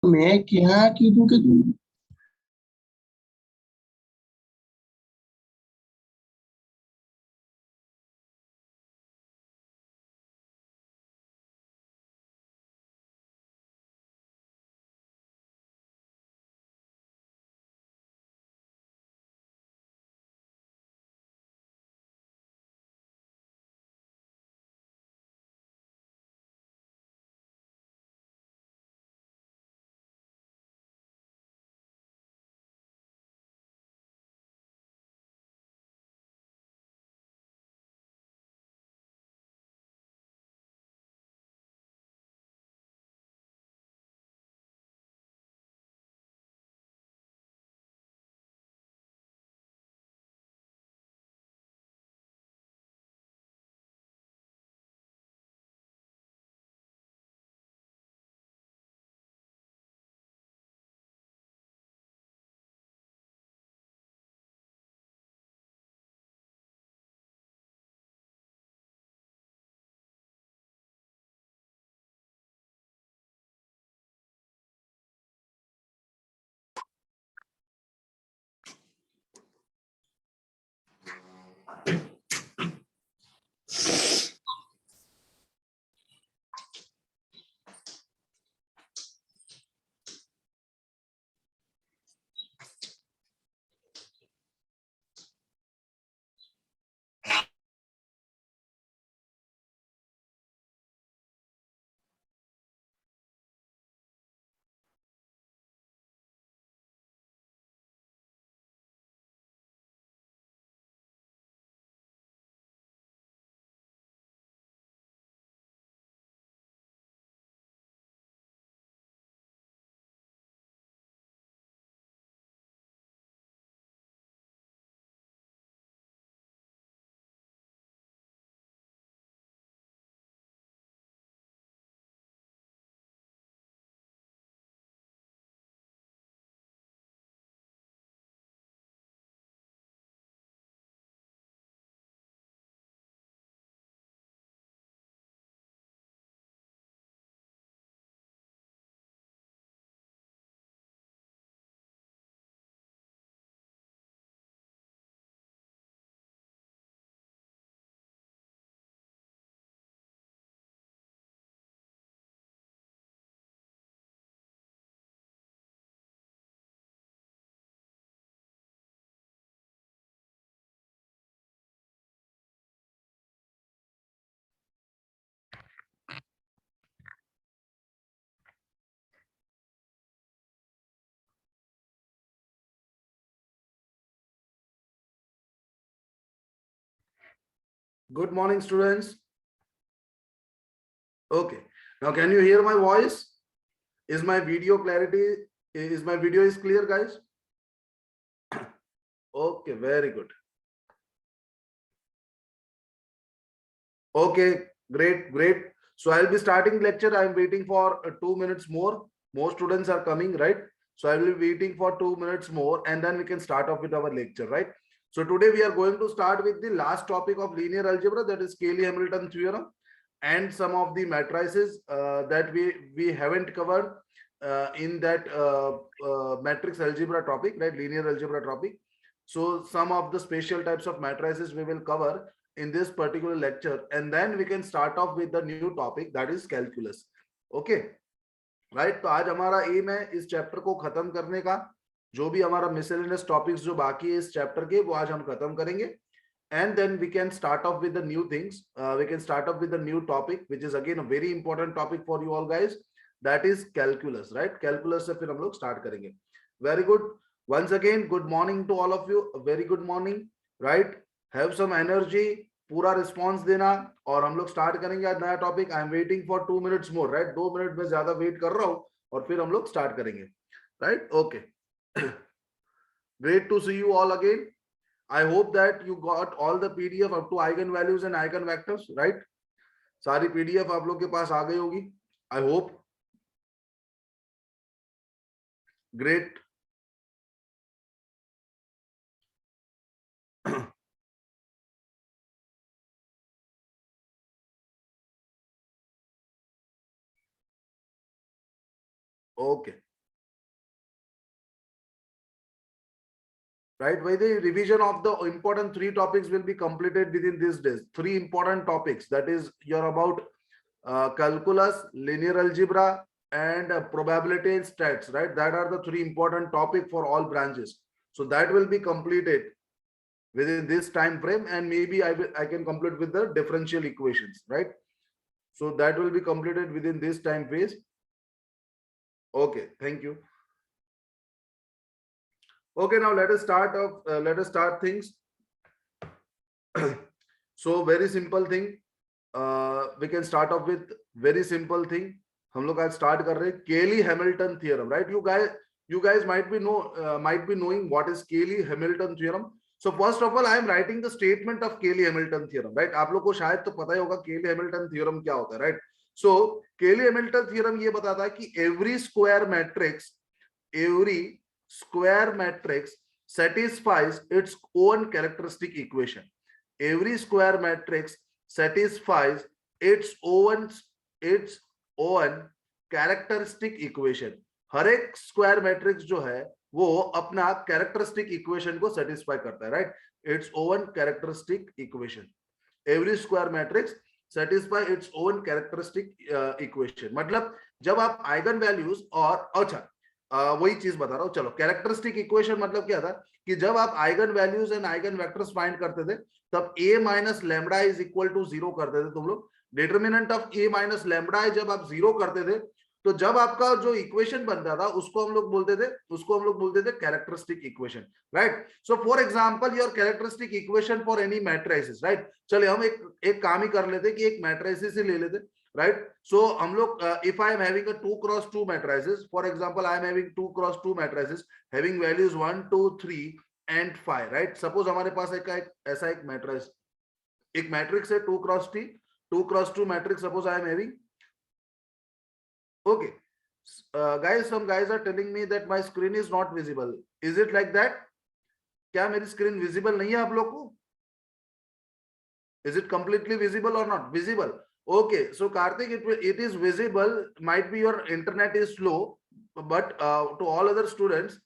मैं क्या कीधूं कि तुम Good morning, students. Okay. Now, can you hear my voice? Is my video clarity? Is my video is clear, guys? Okay, very good. Okay, great, great. So I'll be starting lecture. I'm waiting for 2 minutes more. More students are coming, right? So I will be waiting for 2 minutes more, and then we can start off with our lecture, right? So today we are going to start with the last topic of linear algebra, that is Cayley-Hamilton theorem, and some of the matrices that we haven't covered in that matrix algebra topic, right? Linear algebra topic. So some of the special types of matrices we will cover in this particular lecture, and then we can start off with the new topic, that is calculus. Okay, right? तो आज हमारा M है इस chapter को खत्म करने का. जो भी हमारा मिसलेनियस टॉपिक्स जो बाकी है इस चैप्टर के, वो आज हम खत्म करेंगे. And then we can start off with the new things. We can start off with the new topic, which is again a very important topic for you all guys. That is calculus, right? Calculus से फिर हम लोग start करेंगे. Very good. Once again, good morning to all of you. A very good morning, right? Have some energy. पूरा response देना और हम लोग स्टार्ट करेंगे आज नया topic. I am waiting for 2 minutes more, right? 2 minute में ज्यादा वेट कर रहा हूं और फिर हम लोग स्टार्ट करेंगे, right? Okay, great to see you all again. I hope that you got all the PDF up to eigenvalues and eigenvectors, right? सारी PDF आप लोग के पास आ गई होगी, I hope. Great. Okay. Right, by the revision of the important 3 topics will be completed within these days. 3 important topics, that is your about calculus, linear algebra, and probability and stats, right? That are the 3 important topic for all branches. So that will be completed within this time frame, and maybe I can complete with the differential equations, right? So that will be completed within this time phase. Okay, thank you. Okay, now let us start things. So very simple thing. We can start off with very simple thing. हम लोग आज start कर रहे हैं Cayley-Hamilton theorem, right? You guys might be knowing what is Cayley-Hamilton theorem. So first of all, I am writing the statement of Cayley-Hamilton theorem, right? आप लोग को शायद तो पता ही होगा Cayley-Hamilton theorem क्या होता है, right? So Cayley-Hamilton theorem ये बताता है कि every square matrix satisfies its own characteristic equation. Every square matrix satisfies its own characteristic equation. हर एक स्क्वायर मैट्रिक्स जो है वो अपना कैरेक्टरिस्टिक इक्वेशन को सेटिस्फाई करता है, right? Its own characteristic equation. Every square matrix satisfy its own characteristic equation. मतलब जब आप आइगन वैल्यूज और अच्छा वही चीज बता रहा हूं. चलो, कैरेक्टरिस्टिक इक्वेशन मतलब क्या था कि जब आप eigen values and eigen vectors find करते थे तब a minus lambda is equal to 0 करते थे तुम लोग. Determinant of a minus lambda जब आप 0 करते थे तो जब आपका जो इक्वेशन बनता था उसको हम लोग बोलते थे characteristic equation, right? So for example your characteristic equation for any matrices, right? चलिए हम एक काम ही कर लेते कि एक मैट्रिसेस ही ले लेते, right? So हम लोग if I am having a 2x2 matrices, for example I am having 2x2 matrices having values 1 2 3 and 5, right? Suppose हमारे पास ऐसा एक मैट्रिक्स है 2x2 matrix suppose I am having. Okay, guys, some guys are telling me that my screen is not visible. Is it like that? क्या मेरी screen visible नहीं है आप लोग को? Is it completely visible or not visible? Okay, so Karthik, it is visible. Might be your internet is slow, but to all other students,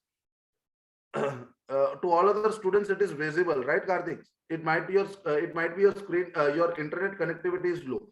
it is visible, right, Karthik? It might be your screen, your internet connectivity is low.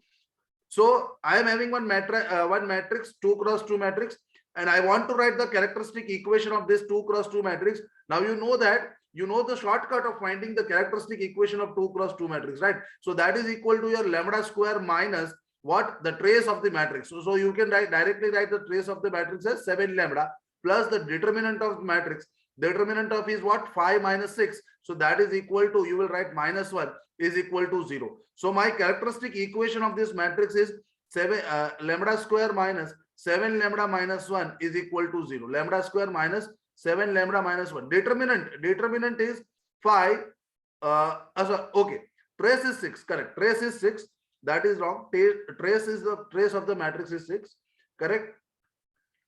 So I am having one matrix, 2x2 matrix, and I want to write the characteristic equation of this 2x2 matrix. Now you know the shortcut of finding the characteristic equation of 2x2 matrix, right? So that is equal to your lambda square minus what? The trace of the matrix. So you can directly write the trace of the matrix as 7 lambda plus the determinant of the matrix. Determinant of is what? 5 minus 6. So that is equal to, you will write minus 1 is equal to 0. So my characteristic equation of this matrix is 7 lambda square minus 7 lambda minus 1 is equal to 0. Lambda square minus 7 lambda minus 1. Determinant is 5. Okay. Trace is 6. Correct. Trace is 6. That is wrong. Trace of the matrix is 6. Correct.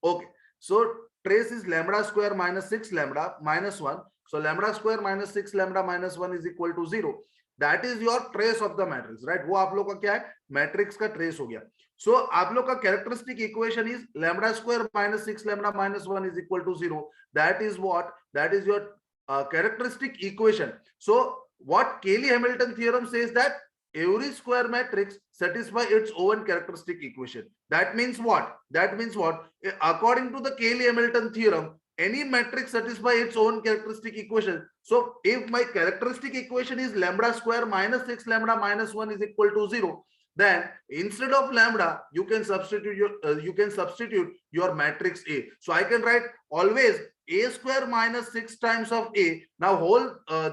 Okay. So trace is lambda square minus 6 lambda minus 1. So lambda square minus 6 lambda minus 1 is equal to 0. That is your trace of the matrix, right? वो आप लोग का क्या है? Matrix का trace हो गया. So आप लोग का characteristic equation is lambda square minus 6 lambda minus 1 is equal to 0. That is what? That is your characteristic equation. So what Cayley-Hamilton theorem says that every square matrix satisfy its own characteristic equation. That means what? According to the Cayley-Hamilton theorem, any matrix satisfy its own characteristic equation. So if my characteristic equation is lambda square minus 6 lambda minus 1 is equal to 0, then instead of lambda you can substitute your matrix A. So I can write always A square minus 6 times of A. Now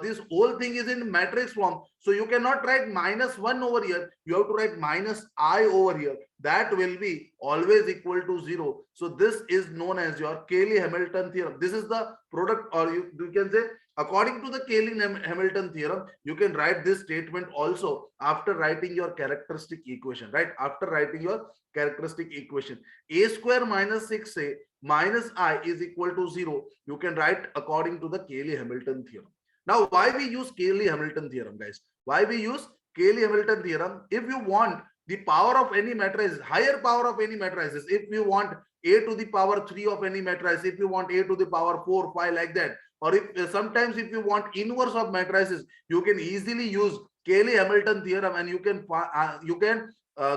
this whole thing is in matrix form, so you cannot write minus 1 over here. You have to write minus I over here. That will be always equal to 0. So this is known as your Cayley-Hamilton theorem. This is the product, or you can say according to the Cayley-Hamilton theorem, you can write this statement also after writing your characteristic equation, right? After writing your characteristic equation. A square minus 6a minus I is equal to 0. You can write according to the Cayley-Hamilton theorem. Now, why we use Cayley-Hamilton theorem, guys? Why we use Cayley-Hamilton theorem? If you want the power of any matrix, higher power of any matrices, if you want a to the power 3 of any matrix, if you want a to the power 4, 5, like that, or if sometimes if you want inverse of matrices, you can easily use Cayley-Hamilton theorem, and you can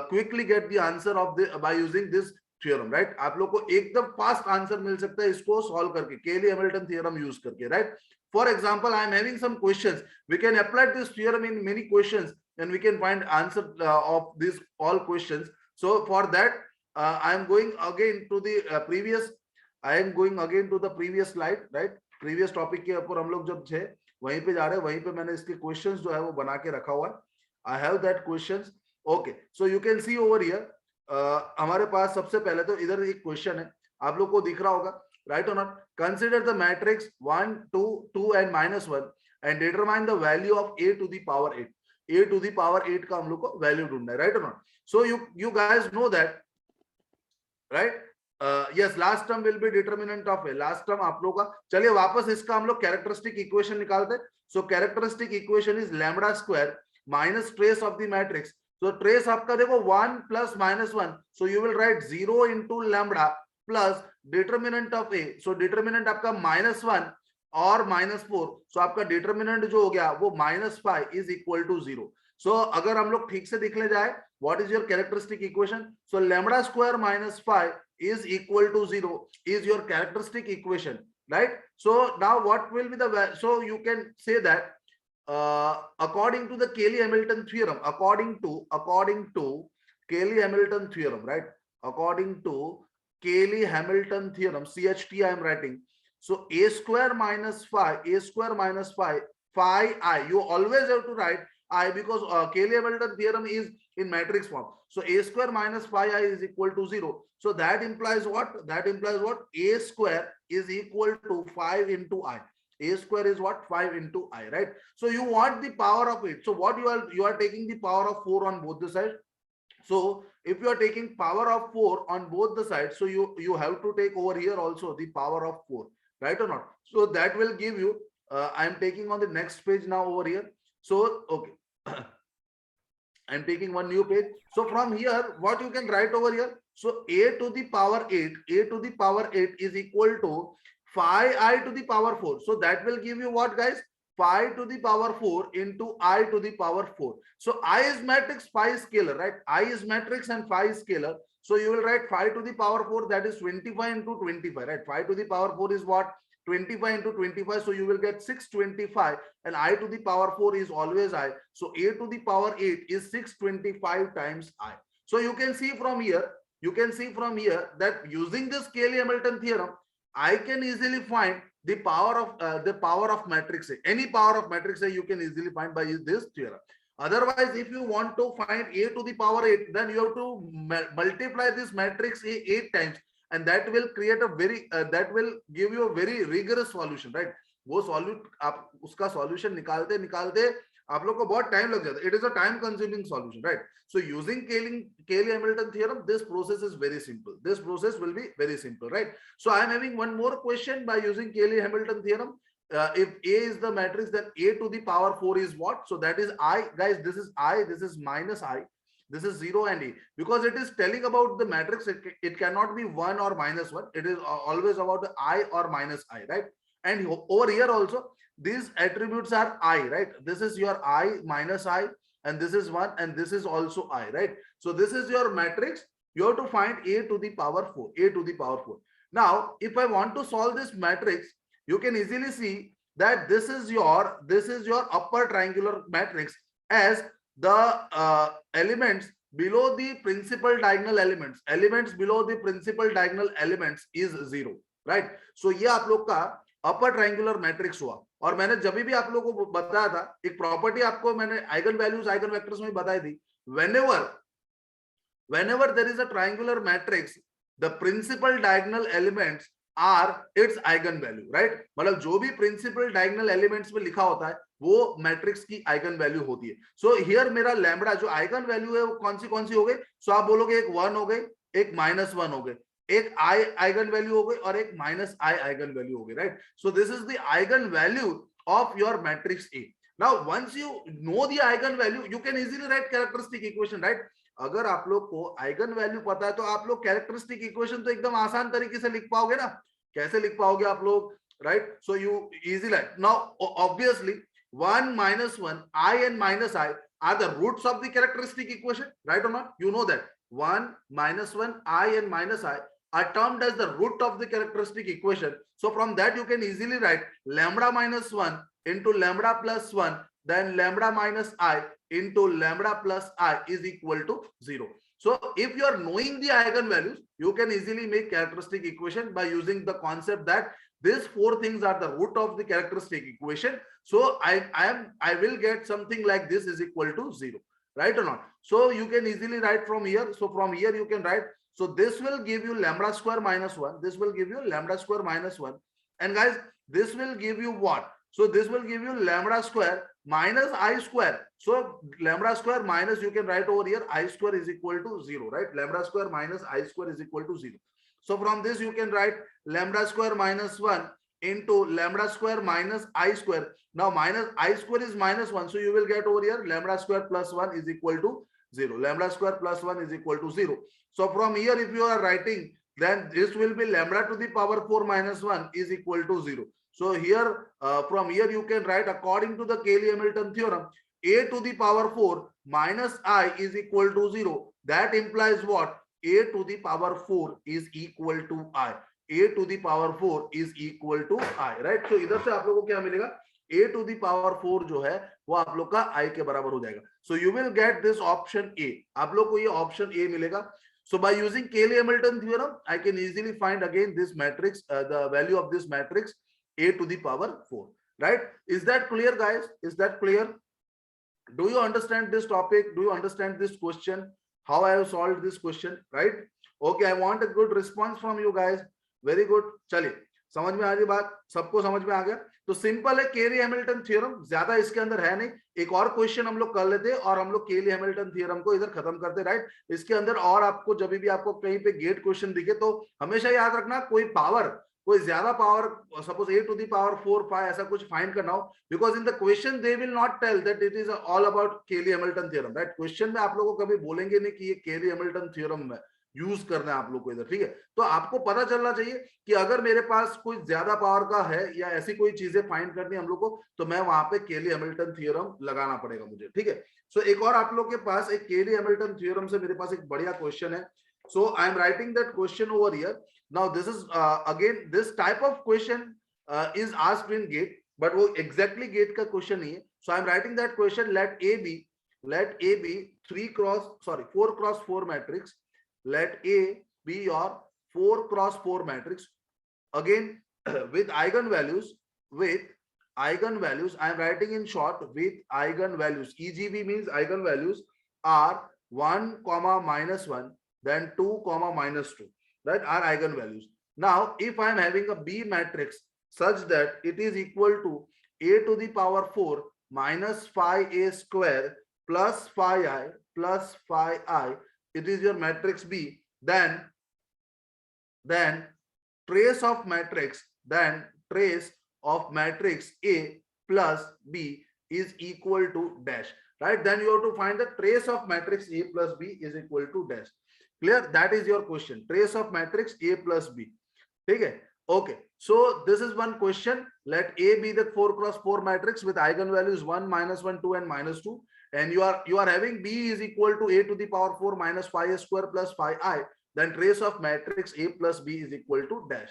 quickly get the answer of the by using this theorem, right? आप लोग को एकदम fast answer मिल सकता है इसको solve करके, Cayley-Hamilton theorem use करके, right? For example, I am having some questions. We can apply this theorem in many questions, and we can find answer of these all questions. So for that, I am going again to the previous. I am going again to the previous slide, right? Previous topic के ऊपर हम लोग जब थे वहीं पे जा रहे हैं, वहीं पे मैंने इसके questions जो है वो बना के रखा हुआ है. I have that questions. Okay, so you can see over here. हमारे पास सबसे पहले तो इधर एक क्वेश्चन है, आप लोग को दिख रहा होगा, right or not? Consider the matrix 1, 2, 2 and -1 and determine the value of a to the power 8. a to the power 8 का हम लोग को वैल्यू ढूंढना है, right or not? So you guys know that, right? Yes, last term will be determinant of a. Last term आप लोग का, चलिए वापस इसका हम लोग कैरेक्टरिस्टिक इक्वेशन निकालते हैं. So characteristic equation is lambda square minus trace of the matrix. So trace आपका देखो 1 plus -1. So you will write 0 into lambda plus determinant of a. So determinant आपका -1 और -4. So आपका determinant जो हो गया वो -5 is equal to 0. So अगर हम लोग ठीक से दिखने जाए, what is your characteristic equation? So lambda square minus 5 is equal to 0 is your characteristic equation, right? So now what will be the, so you can say that according to the Cayley-Hamilton theorem, according to Cayley-Hamilton theorem, right? According to Cayley-Hamilton theorem, CHT I am writing. So a square minus 5, phi I, you always have to write I, because Cayley-Hamilton theorem is in matrix form. So a square minus phi I is equal to 0. So that implies what? That implies what? A square is equal to 5 into I. A square is what? 5 into I, right? So you want the power of it. So what you are taking the power of 4 on both the sides. So if you are taking power of 4 on both the sides, so you have to take over here also the power of 4, right or not? So that will give you, I am taking on the next page now over here. So okay, I'm taking one new page. So from here, what you can write over here? So a to the power 8 is equal to phi I to the power 4. So that will give you what, guys? Phi to the power 4 into I to the power 4. So I is matrix, phi is scalar, right? I is matrix and phi is scalar. So you will write phi to the power 4, that is 25 into 25, right? Phi to the power 4 is what? 25 into 25. So you will get 625, and I to the power 4 is always I. So a to the power 8 is 625 times I. So you can see from here, that using this Cayley-Hamilton theorem, I can easily find the power of matrix A. Any power of matrix A you can easily find by this theorem. Otherwise, if you want to find a to the power 8, then you have to multiply this matrix A 8 times, and that will create a very that will give you a very rigorous solution, right? वो आप उसका solution निकालते आप लोग को बहुत time लग जाता है. It is a time consuming solution, right? So using Cayley-Hamilton theorem, this process is very simple. This process will be very simple, right? So I am having one more question by using Cayley-Hamilton theorem. If A is the matrix, then a to the power 4 is what? So that is I, guys. This is I, this is minus I, this is 0 and A, because it is telling about the matrix. It cannot be 1 or -1. It is always about the I or minus I, right? And over here also, these attributes are I, right? This is your I minus I, and this is 1, and this is also I, right? So this is your matrix. You have to find a to the power 4, a to the power 4. Now, if I want to solve this matrix, you can easily see that this is your upper triangular matrix, as the elements below the principal diagonal elements below the principal diagonal elements is 0, right? So ये आप लोग का upper triangular matrix हुआ. और मैंने जब भी आप लोगों को बताया था, एक प्रॉपर्टी आपको मैंने आइगन वैल्यूज आइगन वेक्टर्स में बताई थी. whenever there is a triangular matrix, the principal diagonal elements are its eigen value, right. मतलब जो भी प्रिंसिपल डायगोनल एलिमेंट्स में लिखा होता है वो मैट्रिक्स की आइगन वैल्यू होती है। सो हियर मेरा लैम्बडा जो आइगन वैल्यू है वो कौन सी हो गई? सो आप बोलोगे एक 1 हो गई, एक -1 हो गई, एक आई आइगन वैल्यू हो गई और एक माइनस आई आइगन वैल्यू हो गई, right. So this is the eigen value of your matrix A. Now once you know the eigen value you can easily write characteristic equation, right. अगर आप लोग को आइगन वैल्यू पता है तो आप लोग कैरेक्टरिस्टिक इक्वेशन तो एकदम आसान तरीके से लिख पाओगे ना। कैसे लिख पाओगे आप लोग, right. So you easy like now obviously 1 -1 I and minus I are the roots of the characteristic equation, right or not? You know that 1 -1 I and minus I are termed as the root of the characteristic equation. So from that you can easily write lambda minus 1 into lambda plus 1, then lambda minus I into lambda plus I is equal to 0. So if you are knowing the eigenvalues, you can easily make characteristic equation by using the concept that these four things are the root of the characteristic equation. So I will get something like this is equal to 0, right or not? So you can easily write from here. So from here you can write. So this will give you lambda square minus 1. This will give you lambda square minus 1. And guys, this will give you what? So this will give you lambda square minus I square. So lambda square minus, you can write over here, I square is equal to 0, right? Lambda square minus I square is equal to 0. So from this you can write lambda square minus 1 into lambda square minus I square. Now minus I square is -1. So you will get over here lambda square plus 1 is equal to 0. Lambda square plus 1 is equal to 0. So from here if you are writing, then this will be lambda to the power 4 minus 1 is equal to 0. So here from here you can write according to the Cayley-Hamilton theorem, a to the power 4 minus I is equal to 0. That implies what? A to the power 4 is equal to I. A to the power 4 is equal to I, right? So इधर से आप लोगों को क्या मिलेगा? A to the power 4 जो है वो आप लोग का I के बराबर हो जाएगा. So you will get this option A. आप लोग को ये option A मिलेगा. So by using Cayley-Hamilton theorem, I can easily find again this matrix, the value of this matrix A to the power 4, right? Is that clear, guys? Is that clear? Do you understand this topic? Do you understand this question? How I have solved this question, right? Okay, I want a good response from you guys. Very good. चलिए, समझ में आ गई बात? सबको समझ में आ गया? तो सिंपल है केली हैमिल्टन थ्योरम, ज्यादा इसके अंदर है नहीं. एक और क्वेश्चन हम लोग कर लेते और हम लोग केली हैमिल्टन थ्योरम को इधर खत्म करते, राइट? इसके अंदर और आपको जब भी आपको कहीं पे गेट क्वेश्चन दिखे तो हमेशा याद रखना कोई पावर, कोई ज्यादा power, suppose a to the power 4 5 ऐसा कुछ फाइंड करना हो, because in the question they will not tell that it is all about Cayley Hamilton theorem, right? Question में आप लोगों को कभी बोलेंगे नहीं कि ये केली हैमिल्टन थ्योरम में यूज करना है आप लोग को इधर, ठीक है? तो आपको पता चलना चाहिए कि अगर मेरे पास कोई ज्यादा पावर का है या ऐसी कोई चीजें फाइंड करनी है हम लोग को, तो मैं वहां पे केली हैमिल्टन थ्योरम लगाना पड़ेगा मुझे, ठीक है? सो एक और आप लोग के पास एक केली हैमिल्टन थ्योरम से मेरे पास एक बढ़िया क्वेश्चन है. So I am writing that question over here. Now this is again this type of question is asked in GATE, but वो exactly GATE का question नहीं है. So I am writing that question. Let A be 4 cross 4 matrix. Let A be your 4 cross 4 matrix. Again with eigenvalues. I am writing in short with eigenvalues. EGV means eigenvalues are 1, -1. Then 2, -2, that are eigenvalues. Now, if I am having a B matrix such that it is equal to a to the power 4 minus phi a square plus phi I plus phi I, it is your matrix B, then trace of matrix A plus B is equal to dash, right? Then you have to find the trace of matrix A plus B is equal to dash. Clear? That is your question. Trace of matrix A plus B. ठीक है? Okay. So this is one question. Let A be the 4 cross 4 matrix with eigenvalues 1, -1, 2, and -2. And you are having B is equal to a to the power 4 minus phi a square plus phi I. Then trace of matrix A plus B is equal to dash.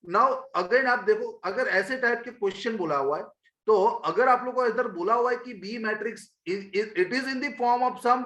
Now again आप देखो, अगर ऐसे type के question बोला हुआ है, तो अगर आप लोगों को इधर बोला हुआ है कि B matrix it is in the form of some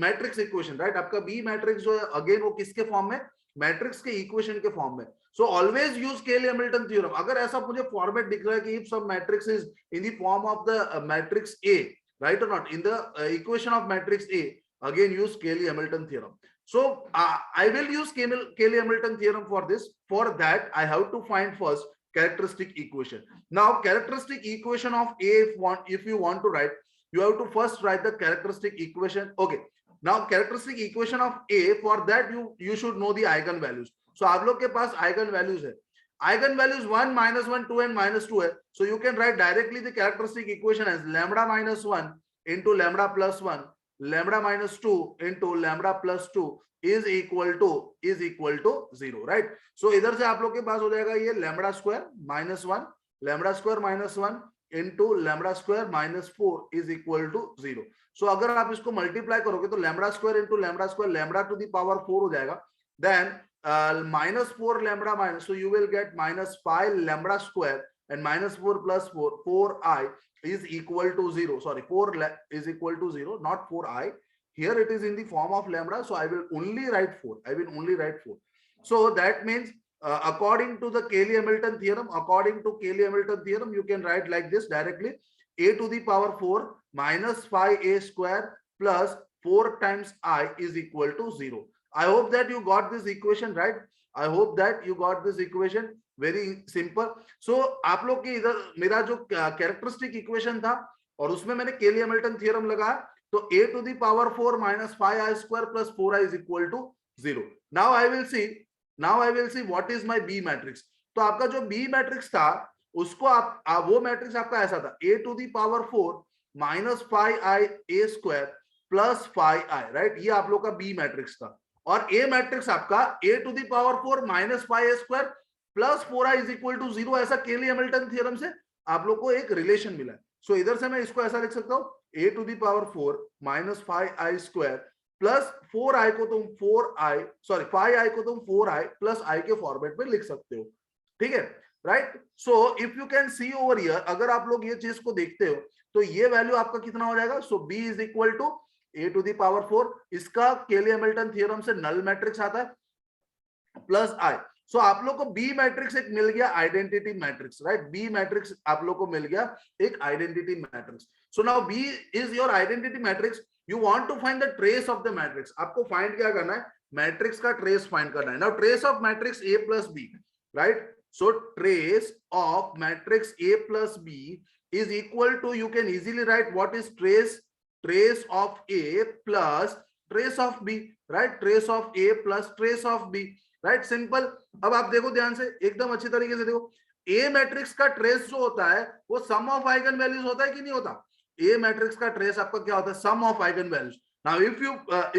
matrix equation, right? आपका बी मैट्रिक्स जो है अगेन वो किसके फॉर्म में? मैट्रिक्स के इक्वेशन के फॉर्म में. So always use Cayley Hamilton theorem. अगर ऐसा मुझे फॉर्मेट दिख रहा है कि if some matrix is in the form of the matrix A, right और not, in the equation of matrix A, again use Cayley Hamilton theorem. So I will use Cayley-Hamilton theorem for this. For that, I have to find first characteristic equation. Now, characteristic equation of A, if you want to write, you have to first write the characteristic equation. Okay. Now, characteristic equation of A, for that you should know the eigenvalues. So आप लोग के पास eigenvalues है. Eigenvalues 1, -1, 2 and -2 है. So you can write directly the characteristic equation as lambda minus 1 into lambda plus 1, lambda minus 2 into lambda plus 2 is equal to 0, right? So इधर से आप लोग के पास हो जाएगा ये lambda square minus 1, lambda square minus 1 into lambda square minus 4 is equal to 0. So अगर आप इसको मल्टीप्लाई करोगे तो lambda square into lambda square, lambda to the power 4 हो जाएगा. Then minus 4 lambda minus, so you will get minus 5 lambda square and minus 4 plus 4, 4i is equal to 0. Sorry, 4 is equal to 0, not 4i. Here it is in the form of lambda, so I will only write 4. I will only write 4. So that means according to the Cayley-Hamilton theorem, you can write like this directly: a to the power 4 minus 5a square plus 4 times I is equal to 0. I hope that you got this equation, right? I hope that you got this equation. Very simple. So आप लोग के इधर मेरा जो characteristic equation था और उसमें मैंने Cayley-Hamilton थ्योरम लगाया, तो a to the power 4 minus 5i square plus 4i is equal to 0. Now I will see what is my B matrix. तो आपका जो B मैट्रिक्स था उसको आप वो मैट्रिक्स आपका ऐसा था: a to the power 4 minus 5i a square plus 5i, right? ये आप लोग का B मैट्रिक्स था. और A मैट्रिक्स आपका a to the power 4 minus 5a square plus 4i is equal to 0. ऐसा Cayley-Hamilton थ्योरम से आप लोग को एक रिलेशन मिला है. सो इधर से मैं इसको ऐसा लिख सकता हूं: a to the power 4 minus 5i square plus 4i को तुम 5i को तुम 4i plus i के फॉर्मेट में लिख सकते हो. ठीक है, right? So if you can see over here, अगर आप लोग ये चीज को देखते हो तो ये वैल्यू आपका कितना हो जाएगा? So b is equal to a to the power 4, इसका Cayley-Hamilton थ्योरम से नल मैट्रिक्स आता है प्लस i. सो आप लोग को B मैट्रिक्स एक मिल गया, identity matrix, right? B matrix आप लोग को मिल गया एक identity matrix. So now B is your identity matrix. You want to find the trace of the matrix. आपको फाइंड क्या करना है? मैट्रिक्स का ट्रेस फाइंड करना है. Now trace of matrix A plus B, right? So trace of matrix A plus B is equal to, you can easily write what is trace of A plus trace of B, right? Trace of A plus trace of B, right? Simple. अब आप देखो ध्यान से, एकदम अच्छी तरीके से देखो. A मैट्रिक्स का ट्रेस जो होता है वो सम ऑफ आइगन वैल्यूज होता है कि नहीं होता? A मैट्रिक्स का ट्रेस आपका क्या होता है? Sum of eigenvalues. Now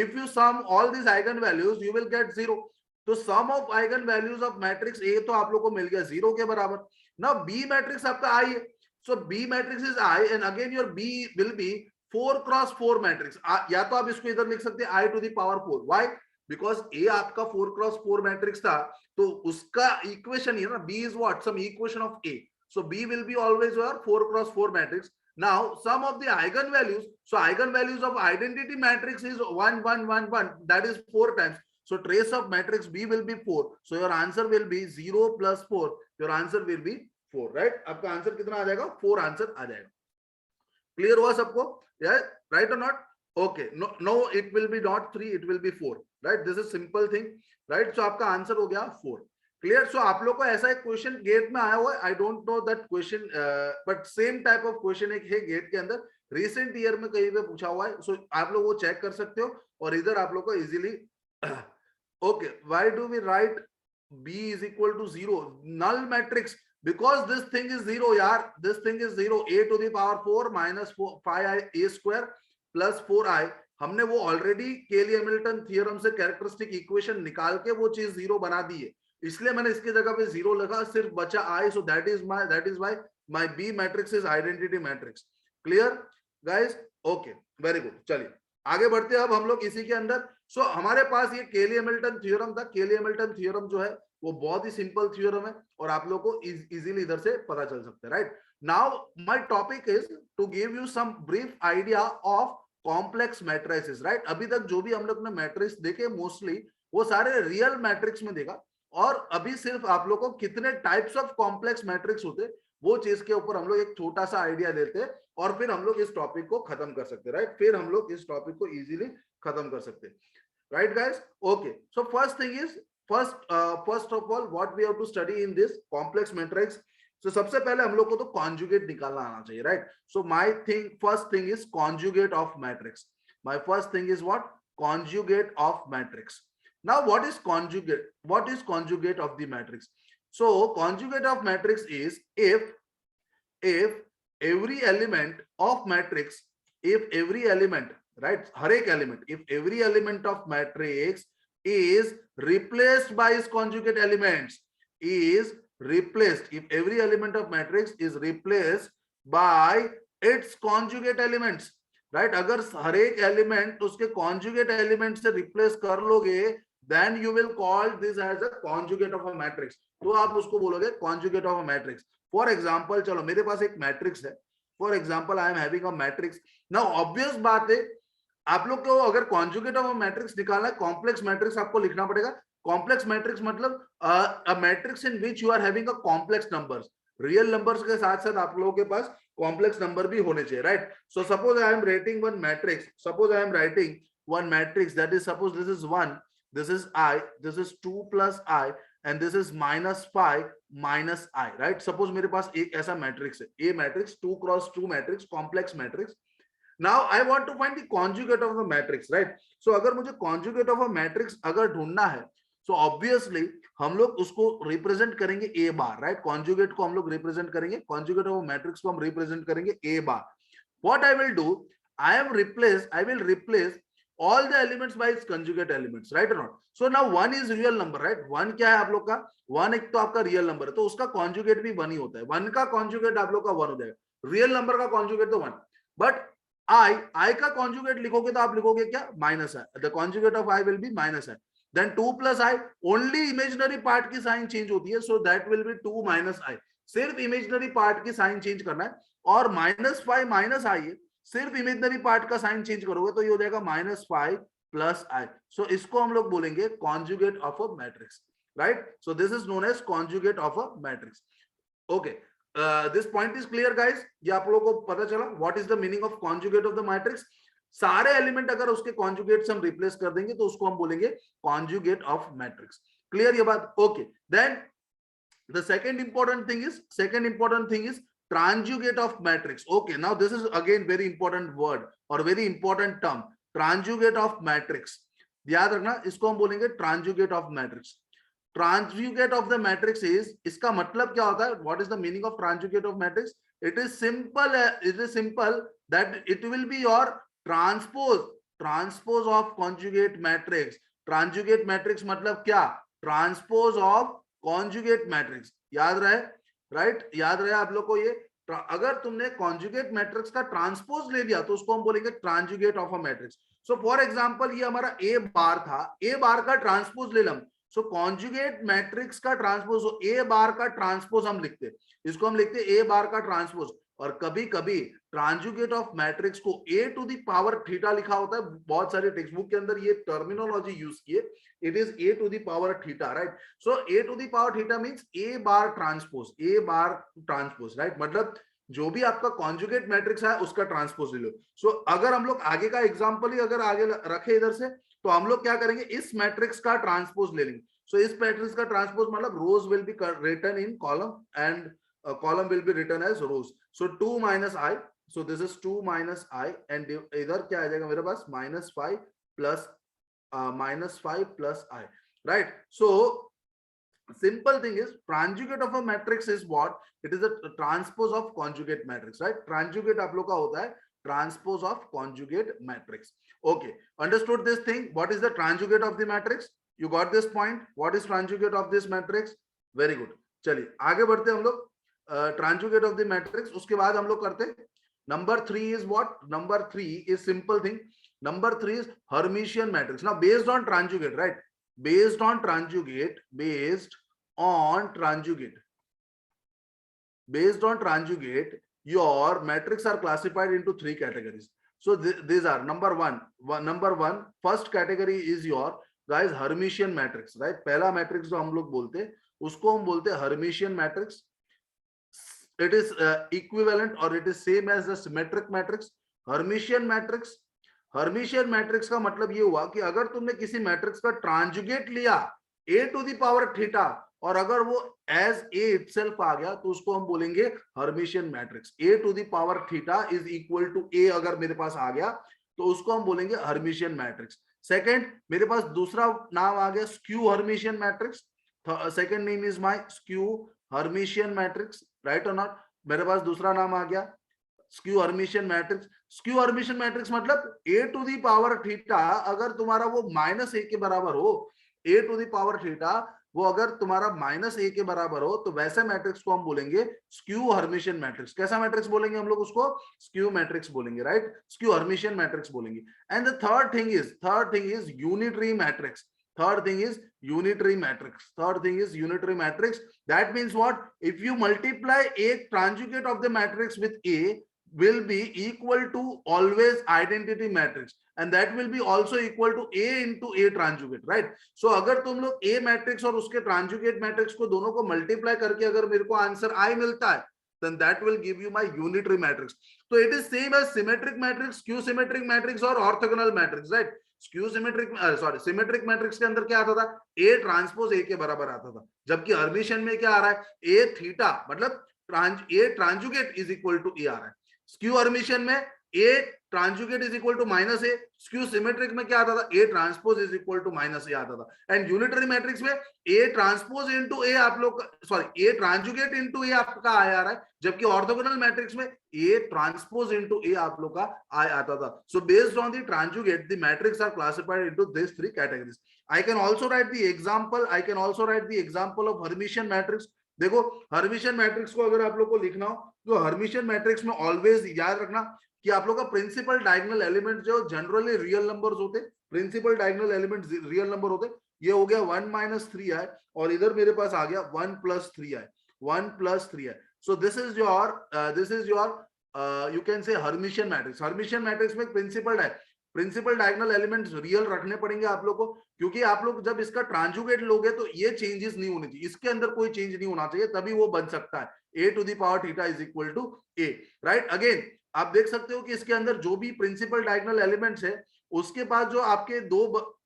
if you sum all these eigen values you will get 0. तो sum of eigen values of matrix A तो आप लोग को मिल गया 0 के बराबर. Now B मैट्रिक्स आपका I है. So B matrix is I and again your B will be 4 cross 4 matrix. या तो आप इसको इधर लिख सकते हैं I to the power 4. Why? Because A आपका 4 cross 4 मैट्रिक्स था, तो उसका इक्वेशन ही है ना, B is what? Some equation of A. So B will be always your 4 cross 4 matrix. Now sum of the eigenvalues. So eigenvalues of identity matrix is 1 1 1 1. That is 4 times. So trace of matrix B will be 4. So your answer will be 0 plus 4. Your answer will be 4, right? आपका answer कितना आ जाएगा? 4 answer आ जाएगा. Clear हुआ सबको? Right or not? Okay. No, it will be not 3, it will be 4, right? This is simple thing, right? So आपका answer हो गया 4. Clear? सो आप लोग को ऐसा एक क्वेश्चन गेट में आया हुआ है, I don't know that question, but same type of question एक है गेट के अंदर, रिसेंट ईयर में कहीं पे पूछा हुआ है. सो आप लोग वो चेक कर सकते हो और इधर आप लोग को easily. Okay, why do we write B is equal to 0? null matrix, because this thing is 0 यार, this thing is 0. A to the power 4 minus 5i a square plus 4i, हमने वो ऑलरेडी Cayley-Hamilton थ्योरम से characteristic equation निकाल के वो चीज 0 बना दी है, इसलिए मैंने इसकी जगह पे 0 लगा, सिर्फ बचा i. So that is why my B matrix is identity matrix. Clear guys? Okay, very good. चलिए आगे बढ़ते हैं अब हम लोग इसी के अंदर. सो हमारे पास ये Cayley-Hamilton थ्योरम था. Cayley-Hamilton थ्योरम जो है वो बहुत ही सिंपल थ्योरम है और आप लोगों को इजीली इधर से पता चल सकता है, right? Now my topic is to give you some brief idea of complex matrices, right? अभी तक जो भी हम लोग ने मैट्रिक्स देखे मोस्टली वो सारे रियल मैट्रिक्स में देखा, और अभी सिर्फ आप लोग को कितने टाइप्स ऑफ कॉम्प्लेक्स मैट्रिक्स होते वो चीज के ऊपर हम लोग एक छोटा सा आइडिया देते हैं और फिर हम लोग इस टॉपिक को खत्म कर सकते हैं, राइट? फिर हम लोग इस टॉपिक को इजीली खत्म कर सकते हैं, right guys? Okay, so first thing is first of all what we have to study in this complex matrix. So सबसे पहले हम लोग को तो conjugate निकालना आना चाहिए, right? So my first thing is conjugate of matrix. My first thing is what? Conjugate of matrix. Now what is conjugate? What is conjugate of the matrix? So conjugate of matrix is if every element of matrix, if every element, right, har ek element, if every element of matrix is replaced by its conjugate elements, is replaced, if every element of matrix is replaced by its conjugate elements, right, अगर हर एक element उसके conjugate element से replace कर लोगे, then you will call this as a conjugate of a matrix. तो आप उसको बोलोगे conjugate of a matrix. For example, चलो मेरे पास एक मैट्रिक्स है, for example I am having a matrix. Now obvious बात है, आप लोग को अगर conjugate of a matrix निकालना है, complex matrix आपको लिखना पड़ेगा. Complex matrix मतलब a matrix in which you are having a complex numbers. Real numbers के साथ साथ आप लोगों के पास complex number भी होने चाहिए, right? So suppose I am writing one matrix. Suppose I am writing one matrix that is, suppose this is 1, this is I, this is 2 plus I, and this is minus 5 minus I, right? Suppose मेरे पास एक ऐसा matrix है, A matrix, 2 cross 2 matrix, complex matrix. Now I want to find the conjugate of the matrix, right? So अगर मुझे conjugate of a matrix अगर ढूंढना है, so obviously हम लोग उसको represent करेंगे A bar, right? Conjugate को हम लोग represent करेंगे, conjugate of a matrix को हम represent करेंगे A bar. What I will do, I will replace all the elements by its conjugate elements, right or not? So now 1 is real number, right? 1 क्या है आप लोग का? 1 एक तो आपका real number है, तो उसका conjugate भी 1 ही होता है. 1 का conjugate आप लोग का 1 हो जाएगा. Real number का conjugate तो 1. But I का conjugate लिखोगे तो आप लिखोगे क्या? Minus I. The conjugate of I will be minus I. Then 2 plus I, only imaginary part की sign change होती है, so that will be 2 minus I. सिर्फ imaginary part की sign change करना है, और minus 5 minus I है, सिर्फ imaginary part का sign change करोगे तो ये हो जाएगा minus 5 plus I. So इसको हम लोग बोलेंगे conjugate of a matrix, right? So this is known as conjugate of a matrix. Okay, this point is clear guys? ये आप लोगों को पता चला what is the meaning of conjugate of the matrix? सारे एलिमेंट अगर उसके कॉन्जुगेट से हम रिप्लेस कर देंगे तो उसको हम बोलेंगे कॉन्जुगेट ऑफ मैट्रिक्स. क्लियर ये बात? Okay, then the second important thing is transjugate of matrix. Okay, now this is again very important word और very important term, transjugate of matrix. याद रखना, इसको हम बोलेंगे transjugate of matrix. Transjugate of the matrix is, इसका मतलब क्या होता है? What is the meaning of transjugate of matrix? It is simple that it will be your transpose of conjugate matrix. Transjugate matrix मतलब क्या? Transpose of conjugate matrix. याद रहे, right? याद रहे आप लोग को ये. अगर तुमने कॉन्जुगेट मैट्रिक्स का ट्रांसपोज ले लिया तो उसको हम बोलेंगे transjugate of a matrix. So for example ये हमारा ए बार था, ए बार का ट्रांसपोज ले लम. सो कॉन्जुगेट मैट्रिक्स का ट्रांसपोज, ए बार का ट्रांसपोज हम लिखते, इसको हम लिखते ए बार का ट्रांसपोज. और कभी कभी ट्रांजुगेट ऑफ मैट्रिक्स को ए टू द पावर थीटा लिखा होता है. बहुत सारे टेक्स्ट बुक के अंदर ये टर्मिनोलॉजी यूज किए. It is A to the power theta, right? So A to the power theta means A bar transpose, A bar transpose, right? मतलब जो भी आपका कॉन्जुगेट मैट्रिक्स है उसका ट्रांसपोज ले लो. सो अगर हम लोग आगे का एग्जांपल ही अगर आगे रखे इधर से, तो हम लोग क्या करेंगे? इस मैट्रिक्स का ट्रांसपोज ले लेंगे. सो इस मैट्रिक्स का ट्रांसपोज मतलब rows will be written in column and column will be written as rows. So 2 minus I, so this is 2 minus I, and इधर क्या आ जाएगा मेरे पास? minus 5 plus I, right? So simple thing is conjugate of a matrix is what? It is a transpose of conjugate matrix, right? Conjugate आप लोग का होता है transpose of conjugate matrix. Okay, understood this thing? What is the conjugate of the matrix? You got this point? What is conjugate of this matrix? Very good. चलिए आगे बढ़ते हैं हम लोग. ट्रांजुगेट ऑफ द मैट्रिक्स. उसके बाद हम लोग करते हैं number 3 is what? Number 3 is simple thing. Number 3 is Hermitian matrix. Now based on ट्रांजुगेट, right? Based on ट्रांजुगेट your matrix are classified into 3 categories. So these are number one, first category is your guys Hermitian matrix, right? पहला matrix जो हम लोग बोलते हैं उसको हम बोलते हैं Hermitian matrix. It is equivalent or it is same as the symmetric matrix. Hermitian matrix Hermitian matrix का मतलब ये हुआ कि अगर तुमने किसी मैट्रिक्स का ट्रांजुगेट लिया a to the power theta और अगर वो एज a इटसेल्फ आ गया तो उसको हम बोलेंगे Hermitian matrix. a to the power theta is equal to a अगर मेरे पास आ गया तो उसको हम बोलेंगे हर्मिशियन मैट्रिक्स। सेकंड, मेरे पास दूसरा नाम आ गया skew Hermitian matrix. Second name is my skew Hermitian matrix, right और नॉट? मेरे पास दूसरा नाम आ गया skew Hermitian matrix. Skew Hermitian matrix मतलब a to the power theta अगर तुम्हारा वो माइनस ए के बराबर हो, a to the power theta वो अगर तुम्हारा माइनस ए के बराबर हो तो वैसे मैट्रिक्स को हम बोलेंगे स्क्यू हर्मिशियन मैट्रिक्स। कैसा मैट्रिक्स बोलेंगे हम लोग उसको? स्क्यू मैट्रिक्स बोलेंगे, राइट? स्क्यू हर्मिशियन मैट्रिक्स बोलेंगे। And the third thing is unitary matrix. Third thing is unitary matrix. Third thing is unitary matrix. That means what? If you multiply a conjugate of the matrix with A will be equal to always identity matrix, and that will be also equal to A into A conjugate, right? So अगर तुम लोग A matrix और उसके conjugate matrix को दोनों को multiply करके अगर मेरे को आंसर I मिलता है, then that will give you my unitary matrix. So it is same as symmetric matrix, skew symmetric matrix और orthogonal matrix, right? Skew symmetric symmetric matrix के अंदर क्या आता था? A ट्रांसपोज A के बराबर आता था, जबकि हर्मिशियन में क्या आ रहा है? A थीटा मतलब A transjugate is equal to A आ रहा है। स्क्यू हर्मिशियन में A transjugate is equal to minus A, skew symmetric में क्या आता था? A transpose is equal to minus A आता था। एंड यूनिटरी मैट्रिक्स में A ट्रांसपोज इनटू A आप लोग sorry A transjugate into A आपका आ रहा है, जबकि ऑर्थोगोनल मैट्रिक्स में A ट्रांसपोज इनटू A आप लोग का I आता था। So based on the transjugate the matrix are classified into this three categories. I can also write the example of Hermitian matrix. देखो हर्मिशियन मैट्रिक्स को अगर आप लोग को लिखना हो तो हर्मिशियन मैट्रिक्स में ऑलवेज याद रखना कि आप लोग का प्रिंसिपल डायगोनल एलिमेंट जो जनरली रियल नंबर्स होते, principal diagonal element real number होते। ये हो गया 1 माइनस 3 है और इधर मेरे पास आ गया 1 प्लस 3 है, 1 प्लस 3 है। सो this is your you can say Hermitian matrix. Hermitian matrix में प्रिंसिपल है, प्रिंसिपल डायगोनल एलिमेंट्स रियल रखने पड़ेंगे आप लोग को, क्योंकि आप लोग जब इसका ट्रांजुगेट लोगे तो ये चेंजेस नहीं होने चाहिए, इसके अंदर कोई चेंज नहीं होना चाहिए, तभी वो बन सकता है a to the power theta is equal to a, right? Again आप देख सकते हो कि इसके अंदर जो भी प्रिंसिपल डायगोनल एलिमेंट्स है उसके पास जो आपके दो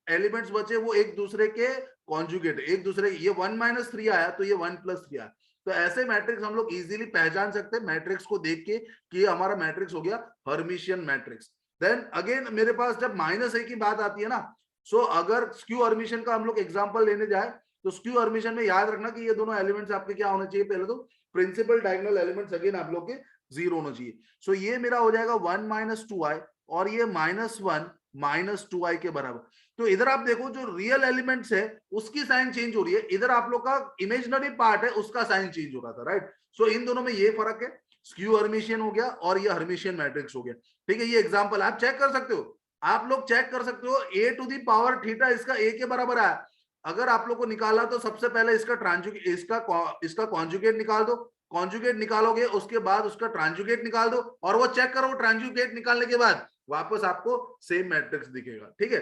एलिमेंट्स बचे वो एक दूसरे के कॉन्जुगेट, एक दूसरे, ये 1 माइनस 3 आया तो ये 1 प्लस 3 आया। तो ऐसे मैट्रिक्स हम लोग इजीली पहचान सकते हैं मैट्रिक्स को देख के कि हमारा मैट्रिक्स हो गया हर्मिशियन मैट्रिक्स। देन अगेन मेरे पास जब माइनस ए की बात आती है ना, सो अगर स्क्यू हर्मिशियन का हम लोग एग्जांपल लेने जाए तो स्क्यू हर्मिशियन में याद रखना कि ये दोनों एलिमेंट्स आपके क्या होने चाहिए? पहले तो प्रिंसिपल डायगोनल एलिमेंट्स अगेन आप लोग के 0 होना चाहिए। सो ये मेरा हो जाएगा 1 माइनस 2i और ये -1 माइनस 2i के बराबर। तो इधर आप देखो जो रियल एलिमेंट्स है उसकी साइन चेंज हो रही है, इधर आप लोग का इमेजिनरी पार्ट है उसका साइन चेंज हो रहा था, राइट? सो इन दोनों में ये फर्क है, स्क्यू हर्मिशियन हो गया और ये हर्मिशियन मैट्रिक्स हो गया। ठीक है, ये एग्जांपल आप चेक कर सकते हो, आप लोग चेक कर सकते हो a to the power theta इसका a के बराबर आया। अगर आप लोग को निकाला तो सबसे पहले इसका ट्रांजुगेट, इसका कॉन्जुगेट निकाल दो, कॉन्जुगेट निकालोगे उसके बाद उसका ट्रांजुगेट निकाल दो और वो चेक करो, ट्रांजुगेट निकालने के बाद वापस आपको सेम मैट्रिक्स दिखेगा। ठीक है,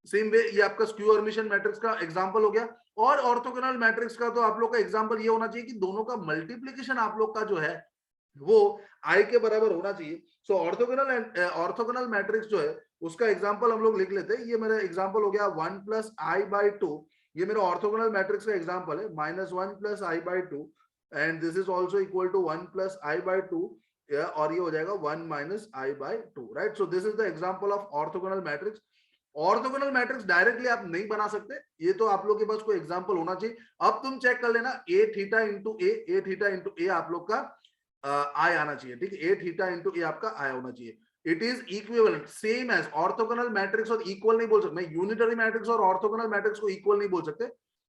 सेम वे ये आपका स्क्यू हर्मिशियन मैट्रिक्स का एग्जांपल हो गया। और ऑर्थोगोनल मैट्रिक्स का तो आप लोग का एग्जांपल ये होना चाहिए कि दोनों का मल्टीप्लिकेशन आप लोग का जो है वो i के बराबर होना चाहिए। सो ऑर्थोगोनल मैट्रिक्स जो है उसका एग्जांपल हम लोग लिख लेते हैं। ये मेरा एग्जांपल हो गया 1 प्लस आई बाई 2, ये मेरा ऑर्थोगोनल मैट्रिक्स का एग्जांपल है, -1 plus i by 2 and this is also equal to 1 plus i by 2 और ये हो जाएगा 1 minus i by 2, right? So this is the example of orthogonal matrix. Orthogonal matrix directly आप नहीं बना सकते, ये तो आप लोग के पास कोई एग्जांपल होना चाहिए। अब तुम चेक कर लेना a थीटा इंटू a आप लोग का आई आना चाहिए। ठीक है, a थीटा इंटू a आपका आई होना चाहिए। It is equivalent same as orthogonal matrix, और इक्वल नहीं बोल सकते, मैं यूनिटरी मैट्रिक्स और ऑर्थोगोनल मैट्रिक्स को इक्वल नहीं बोल सकते,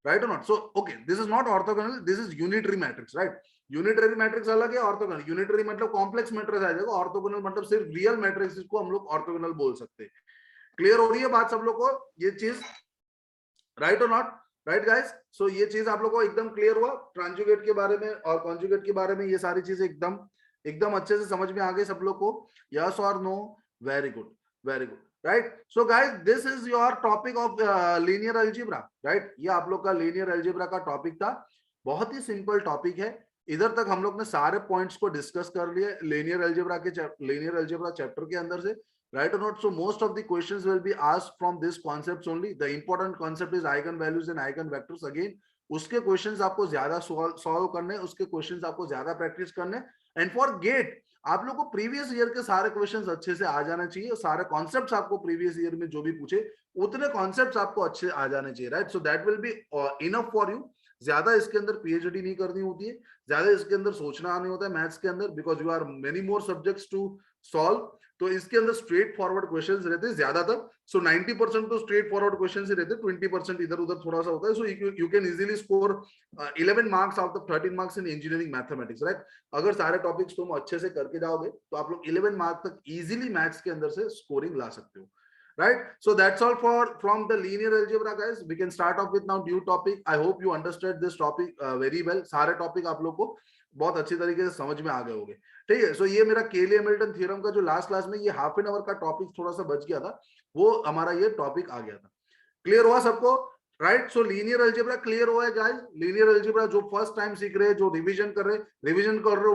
राइट और not? So okay, this is not orthogonal, this is unitary matrix, right? Unitary matrix अलग है, ऑर्थोगोनल, यूनिटरी मतलब कॉम्प्लेक्स मैट्रिक्स आ जाएगा, ऑर्थोगोनल मतलब सिर्फ रियल मैट्रिक्स को हम लोग ऑर्थोगोनल बोल सकते हैं। क्लियर हो रही है बात सब लोग को ये चीज, राइट और नॉट? राइट गाइस, सो ये चीज आप लोग को एकदम क्लियर हुआ ट्रांजुगेट के बारे में और कॉन्जुगेट के बारे में, ये सारी चीजें एकदम अच्छे से समझ में आ गई सब लोग को? यस और no? Very good, very good, right? So guys this is your topic of linear algebra, right? ये आप लोग का लीनियर अलजेब्रा का टॉपिक था, बहुत ही सिंपल टॉपिक है। इधर तक हम लोग ने सारे पॉइंट्स को डिस्कस कर लिए लीनियर अलजेब्रा चैप्टर के अंदर से। right or not? So most of the questions will be asked from this concepts only. The important concept is eigen values and eigen vectors. Again, उसके क्वेश्चंस आपको ज्यादा solve करने, उसके क्वेश्चंस आपको ज्यादा प्रैक्टिस करने. एंड फॉर गेट आप लोग को प्रीवियस ईयर के सारे क्वेश्चंस अच्छे से आ जाना चाहिए. सारे कॉन्सेप्ट्स आपको प्रीवियस ईयर में जो भी पूछे उतने कॉन्सेप्ट्स आपको अच्छे आ जाने चाहिए, right? So that will be enough for you. ज्यादा इसके अंदर पीएचडी नहीं करनी होती है, ज्यादा इसके अंदर सोचना नहीं होता है मैथ्स के अंदर, because you are many more subjects to solve. तो इसके अंदर स्ट्रेट फॉरवर्ड क्वेश्चंस रहते हैं ज्यादातर. सो 90% तो स्ट्रेट फॉरवर्ड क्वेश्चंस ही रहते हैं, 20% इधर उधर थोड़ा सा होता है. So you can easily score 11 marks out of 13 marks in engineering mathematics, right? अगर सारे टॉपिक्स तुम अच्छे से करके जाओगे तो आप लोग 11 मार्क्स तक इजीली मैथ्स के अंदर से स्कोरिंग ला सकते हो, right? So that's all for from the linear algebra, guys. We can start off with now new topic. I hope you understood this topic very well. सारे टॉपिक आप लोग को बहुत अच्छी तरीके से समझ में आ गए होंगे, ठीक है? सो ये मेरा केली हैमिल्टन थ्योरम का जो लास्ट क्लास में ये हाफ एन आवर का टॉपिक थोड़ा सा बच गया था, वो हमारा ये टॉपिक आ गया था. क्लियर हुआ सबको, राइट? सो लीनियर अलजेब्रा क्लियर हुआ है गाइस. लीनियर अलजेब्रा जो फर्स्ट टाइम सीख रहे हैं, जो रिवीजन कर रहे हैं,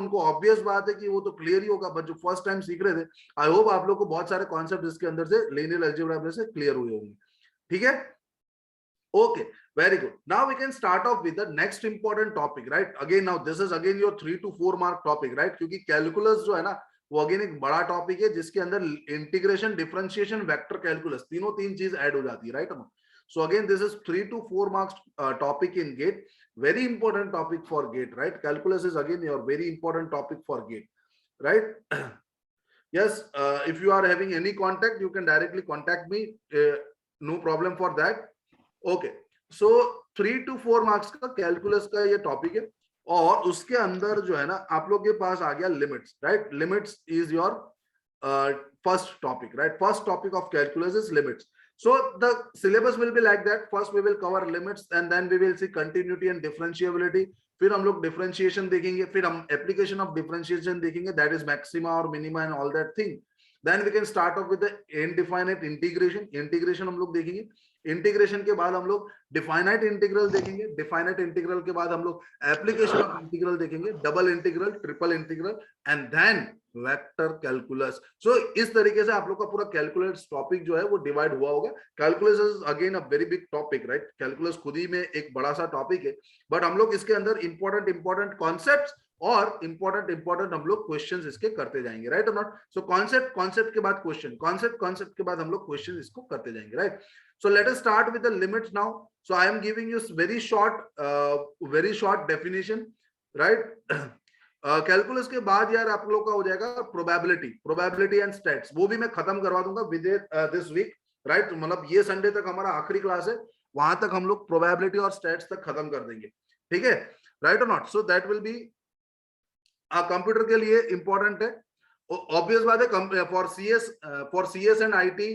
उनको ऑब्वियस बात है कि वो तो क्लियर ही होगा. बट जो फर्स्ट टाइम सीख रहे थे, आई होप आप लोग को बहुत सारे कॉन्सेप्ट इसके अंदर से लीनियर अलजेब्रा में से क्लियर हुए होंगे, ठीक है? Okay, very good. Now we can start off with the next important topic, right? Again, now this is again your 3 to 4 mark topic, right? क्योंकि कैलकुलस जो है ना, वो अगेन एक बड़ा टॉपिक है जिसके अंदर इंटीग्रेशन, डिफरेंशिएशन, वेक्टर कैलकुलस तीन चीज ऐड हो जाती है, right? So again, this is 3 to 4 marks topic in GATE. Very important topic for GATE, right? Calculus is again your very important topic for GATE, right? Yes, if you are having any contact, you can directly contact me. No problem for that. Okay, so 3 to 4 marks का calculus का ये topic है. और उसके अंदर जो है ना, आप लोग के पास आ गया limits, right? Limits is your first topic, right? First topic of calculus is limits. So the syllabus will be like that. First we will cover limits and then we will see continuity and differentiability. फिर हम लोग differentiation देखेंगे, फिर हम application of differentiation देखेंगे, that is maxima or minima and all that thing. Then we can start off with the indefinite integration. Integration हम लोग देखेंगे. इंटीग्रेशन के बाद हम लोग डिफाइनाइट इंटीग्रल देखेंगे. डिफाइनाइट इंटीग्रल के बाद हम लोग एप्लीकेशन ऑफ इंटीग्रल देखेंगे, double integral, triple integral and then vector calculus. So इस तरीके से आप लोग का पूरा कैलकुलस टॉपिक जो है वो डिवाइड हुआ होगा. Calculus is again a very big topic, right? Calculus खुद ही में एक बड़ा सा टॉपिक है, बट हम लोग इसके अंदर इंपॉर्टेंट कॉन्सेप्ट्स और इंपॉर्टेंट हम लोग क्वेश्चंस इसके करते जाएंगे, राइट और नॉट? सो कॉन्सेप्ट के बाद क्वेश्चन, कॉन्सेप्ट के बाद हम लोग क्वेश्चन इसको करते जाएंगे, right? So let us start with the limits now. So I am giving you very short definition, right? Calculus के बाद यार आप लोग का हो जाएगा प्रोबेबिलिटी एंड स्टैट्स. वो भी मैं खत्म करवा दूंगा विद दिस वीक, राइट? मतलब ये संडे तक हमारा आखिरी क्लास है, वहां तक हम लोग प्रोबेबिलिटी और स्टैट्स तक खत्म कर देंगे, ठीक है? राइट और not? So that will be computer के लिए इंपॉर्टेंट है. ऑब्वियस बात है. For CS and IT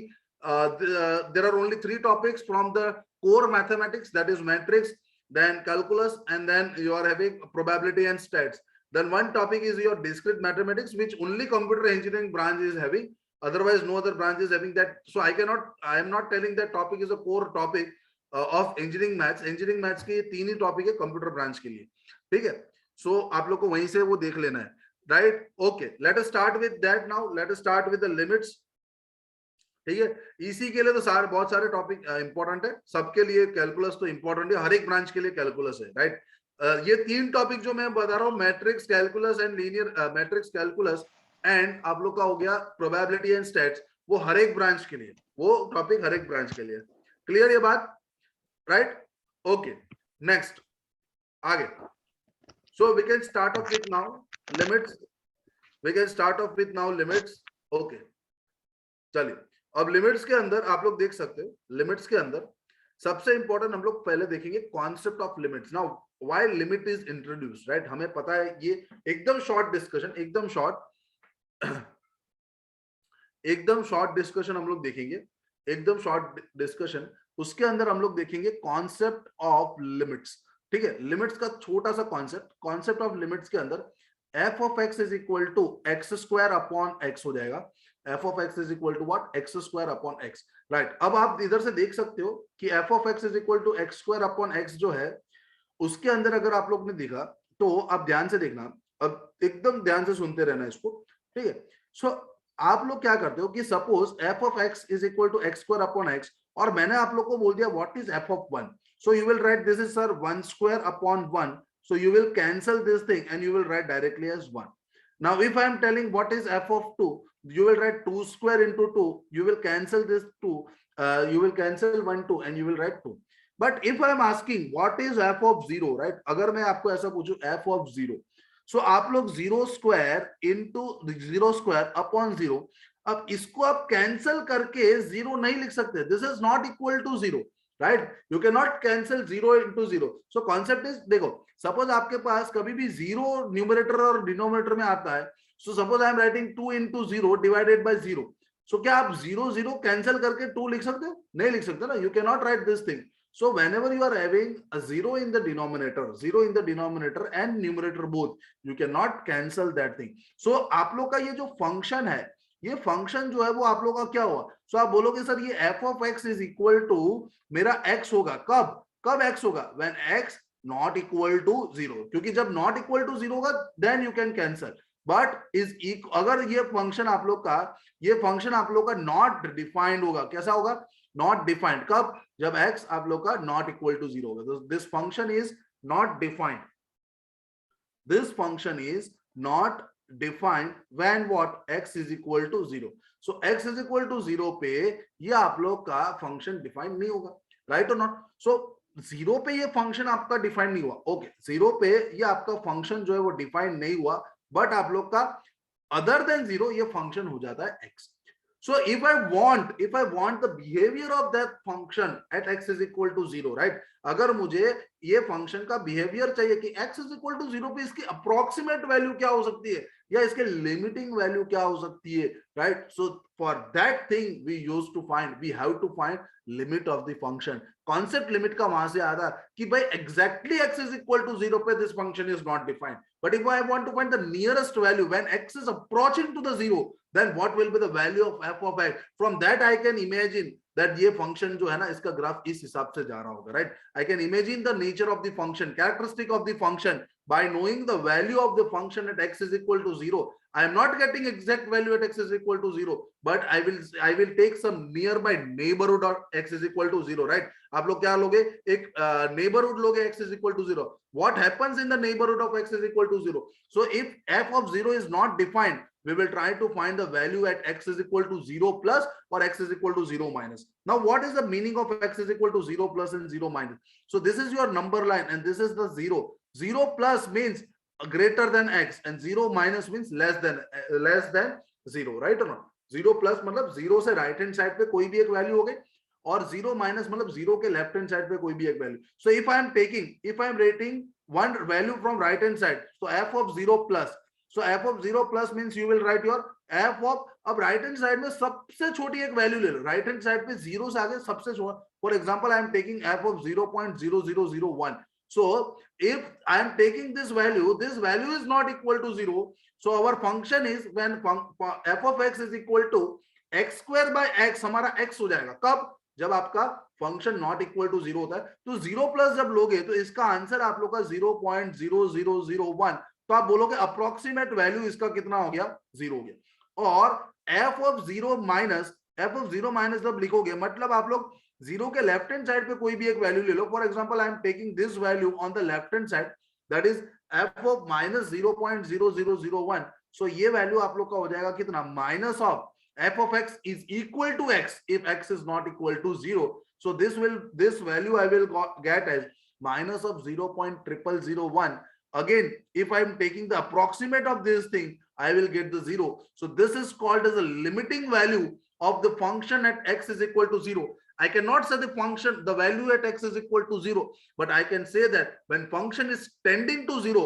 there are only 3 topics from the core mathematics, that is matrix, then calculus, and then you are having probability and stats. Then one topic is your discrete mathematics, which only computer engineering branch is having, otherwise no other branch is having that. So I am not telling that topic is a core topic of engineering maths. Engineering maths के 3 ही topic है computer branch के लिए, ठीक है? सो आप लोग को वहीं से वो देख लेना है, right? Okay, let us start with that now. Let us start with the limits, ठीक है? इसी के लिए तो बहुत सारे टॉपिक इंपॉर्टेंट है. सबके लिए कैलकुलस तो इंपॉर्टेंट है, हर एक ब्रांच के लिए कैलकुलस है, राइट? ये 3 टॉपिक जो मैं बता रहा हूँ, matrix, calculus and linear, matrix, calculus and आप लोग का हो गया प्रोबेबिलिटी एंड स्टैट्स, वो हर एक ब्रांच के लिए, वो टॉपिक हर एक ब्रांच के लिए. क्लियर ये बात, राइट? ओके, नेक्स्ट आगे. So we can start off with now limits. Okay, चलिए. अब लिमिट्स के अंदर आप लोग देख सकते हो, लिमिट्स के अंदर सबसे इंपॉर्टेंट हम लोग पहले देखेंगे concept of limits. Now why limit is introduced, right? हमें पता है ये एकदम शॉर्ट डिस्कशन, एकदम शॉर्ट डिस्कशन हम लोग देखेंगे, एकदम शॉर्ट डिस्कशन. उसके अंदर हम लोग देखेंगे कॉन्सेप्ट ऑफ लिमिट्स, ठीक है? लिमिट्स का छोटा सा कॉन्सेप्ट ऑफ लिमिट्स के अंदर f of x is equal to x square upon x हो जाएगा. f of x is equal to what? x square upon x, right? अब आप इधर से देख सकते हो कि f of x is equal to x square upon x जो है, उसके अंदर अगर आप लोग ने देखा तो आप ध्यान से देखना, अब एकदम ध्यान से सुनते रहना इसको, ठीक है? सो आप लोग क्या करते हो कि suppose f of x is equal to x square upon x, और मैंने आप लोग को बोल दिया what is f of 1, so you will write this is sir 1 square upon 1, so you will cancel this thing and you will write directly as 1. Now if I am telling what is f of 2, you will write 2 square into 2, you will cancel this 2, you will cancel 1 2 and you will write 2. But if I am asking what is f of 0, right, अगर मैं आपको ऐसा पूछूं f of 0, so आप लोग 0 square into 0 square upon 0, अब इसको आप कैंसल करके 0 नहीं लिख सकते, this is not equal to 0, right, you can not cancel 0 into 0. So concept is, देखो सपोज आपके पास कभी भी 0 न्यूमरेटर और डिनोमिनेटर में आता है, so suppose I am writing 2 into 0 divided bye 0, सो क्या आप 0 0 कैंसिल करके 2 लिख सकते हो? नहीं लिख सकते ना, you can not right this thing. So whenever you are having a 0 in the denominator and numerator both, you cannot cancel that thing. So आप लोग का ये जो फंक्शन है, ये फंक्शन जो है वो आप लोग का क्या हुआ? सो आप बोलोगे सर ये f of x is equal to मेरा x होगा, कब x होगा? When x not equal to 0, क्योंकि जब नॉट इक्वल टू 0 होगा then you can cancel. But अगर ये फंक्शन आप लोग का नॉट डिफाइंड होगा, कैसा होगा? Not defined. कब? जब x आप लोग का नॉट इक्वल टू 0 होगा. This function is not defined. This function is not defined when what x is equal to 0. So x is equal to 0 पे ये आप लोग का फंक्शन डिफाइन नहीं होगा, राइट और नॉट? सो 0 पे ये फंक्शन आपका डिफाइन नहीं हुआ. ओके, 0 पे ये आपका फंक्शन जो है वो डिफाइन नहीं हुआ, बट आप लोग का अदर देन 0 ये फंक्शन हो जाता है x. So if I want the behavior of that function at x is equal to 0, right? अगर मुझे ये फंक्शन का बिहेवियर चाहिए कि x is equal to 0 पे इसकी अप्रोक्सीमेट वैल्यू क्या हो सकती है या इसके लिमिटिंग वैल्यू क्या हो सकती है, right? So for that thing we have to find limit of the function. Concept limit का वहां से आता कि भाई exactly x is equal to 0 पे this function is not defined, but if I want to find the nearest value when x is approaching to the 0, then what will be the value of f of x? From that I can imagine that ये function जो है ना इसका graph इस हिसाब से जा रहा होगा, right? I can imagine the nature of the function, characteristic of the function by knowing the value of the function at x is equal to 0. I am not getting exact value at x is equal to 0, but I will take some nearby neighborhood of x is equal to 0, right? आप लोग क्या लोगे? एक neighborhood लोगे x is equal to 0. What happens in the neighborhood of x is equal to 0? So if f of 0 is not defined, we will try to find the value at x is equal to 0 plus or x is equal to 0 minus. Now what is the meaning of x is equal to 0 plus and 0 minus? So this is your number line and this is the 0. 0 plus means greater than x and 0 minus means less than 0, right or not? 0 plus मतलब 0 से right hand side पे कोई भी एक value हो गई और 0 minus मतलब 0 के left hand side पे कोई भी एक value. So if I am rating one value from right hand side, so f of 0 plus, so f of 0 plus means you will write your f of, अब right hand side में सबसे छोटी एक value ले लो, right hand side पे 0 से आगे सबसे छोटा. For example, I am taking f of 0.0001. So if I am taking this value is not equal to 0. So our function is when f of x is equal to x square by x, हमारा x हो जाएगा. कब? जब आपका function not equal to 0 होता है. तो 0 plus जब लोगे तो इसका आंसर आप लोग का 0.0001. तो आप बोलोगे अप्रोक्सीमेट वैल्यू इसका कितना हो गया? 0 हो गया. और f of 0 माइनस जब लिखोगे मतलब आप लोग 0 के लेफ्ट हैंड साइड पे कोई भी एक वैल्यू ले लो. For example I am taking this value on the left hand side, that is f of minus 0.0001. So ये वैल्यू आप लोग का हो जाएगा कितना? Minus of f of x is equal to x if x is not equal to 0. So this value I will get as minus of 0.0001. Again, if I am taking the approximate of this thing, I will get the 0. So this is called as a limiting value of the function at x is equal to 0. I cannot say the value at x is equal to 0, but I can say that when function is tending to 0,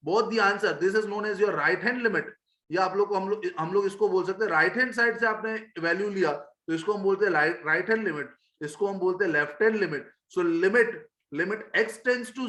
both the answer, this is known as your right hand limit. या आप लोग को हम लोग इसको बोल सकते हैं राइट हैंड साइड से आपने वैल्यू लिया तो इसको हम बोलते हैं राइट हैंड लिमिट, इसको हम बोलते हैं left hand limit. So limit x tends to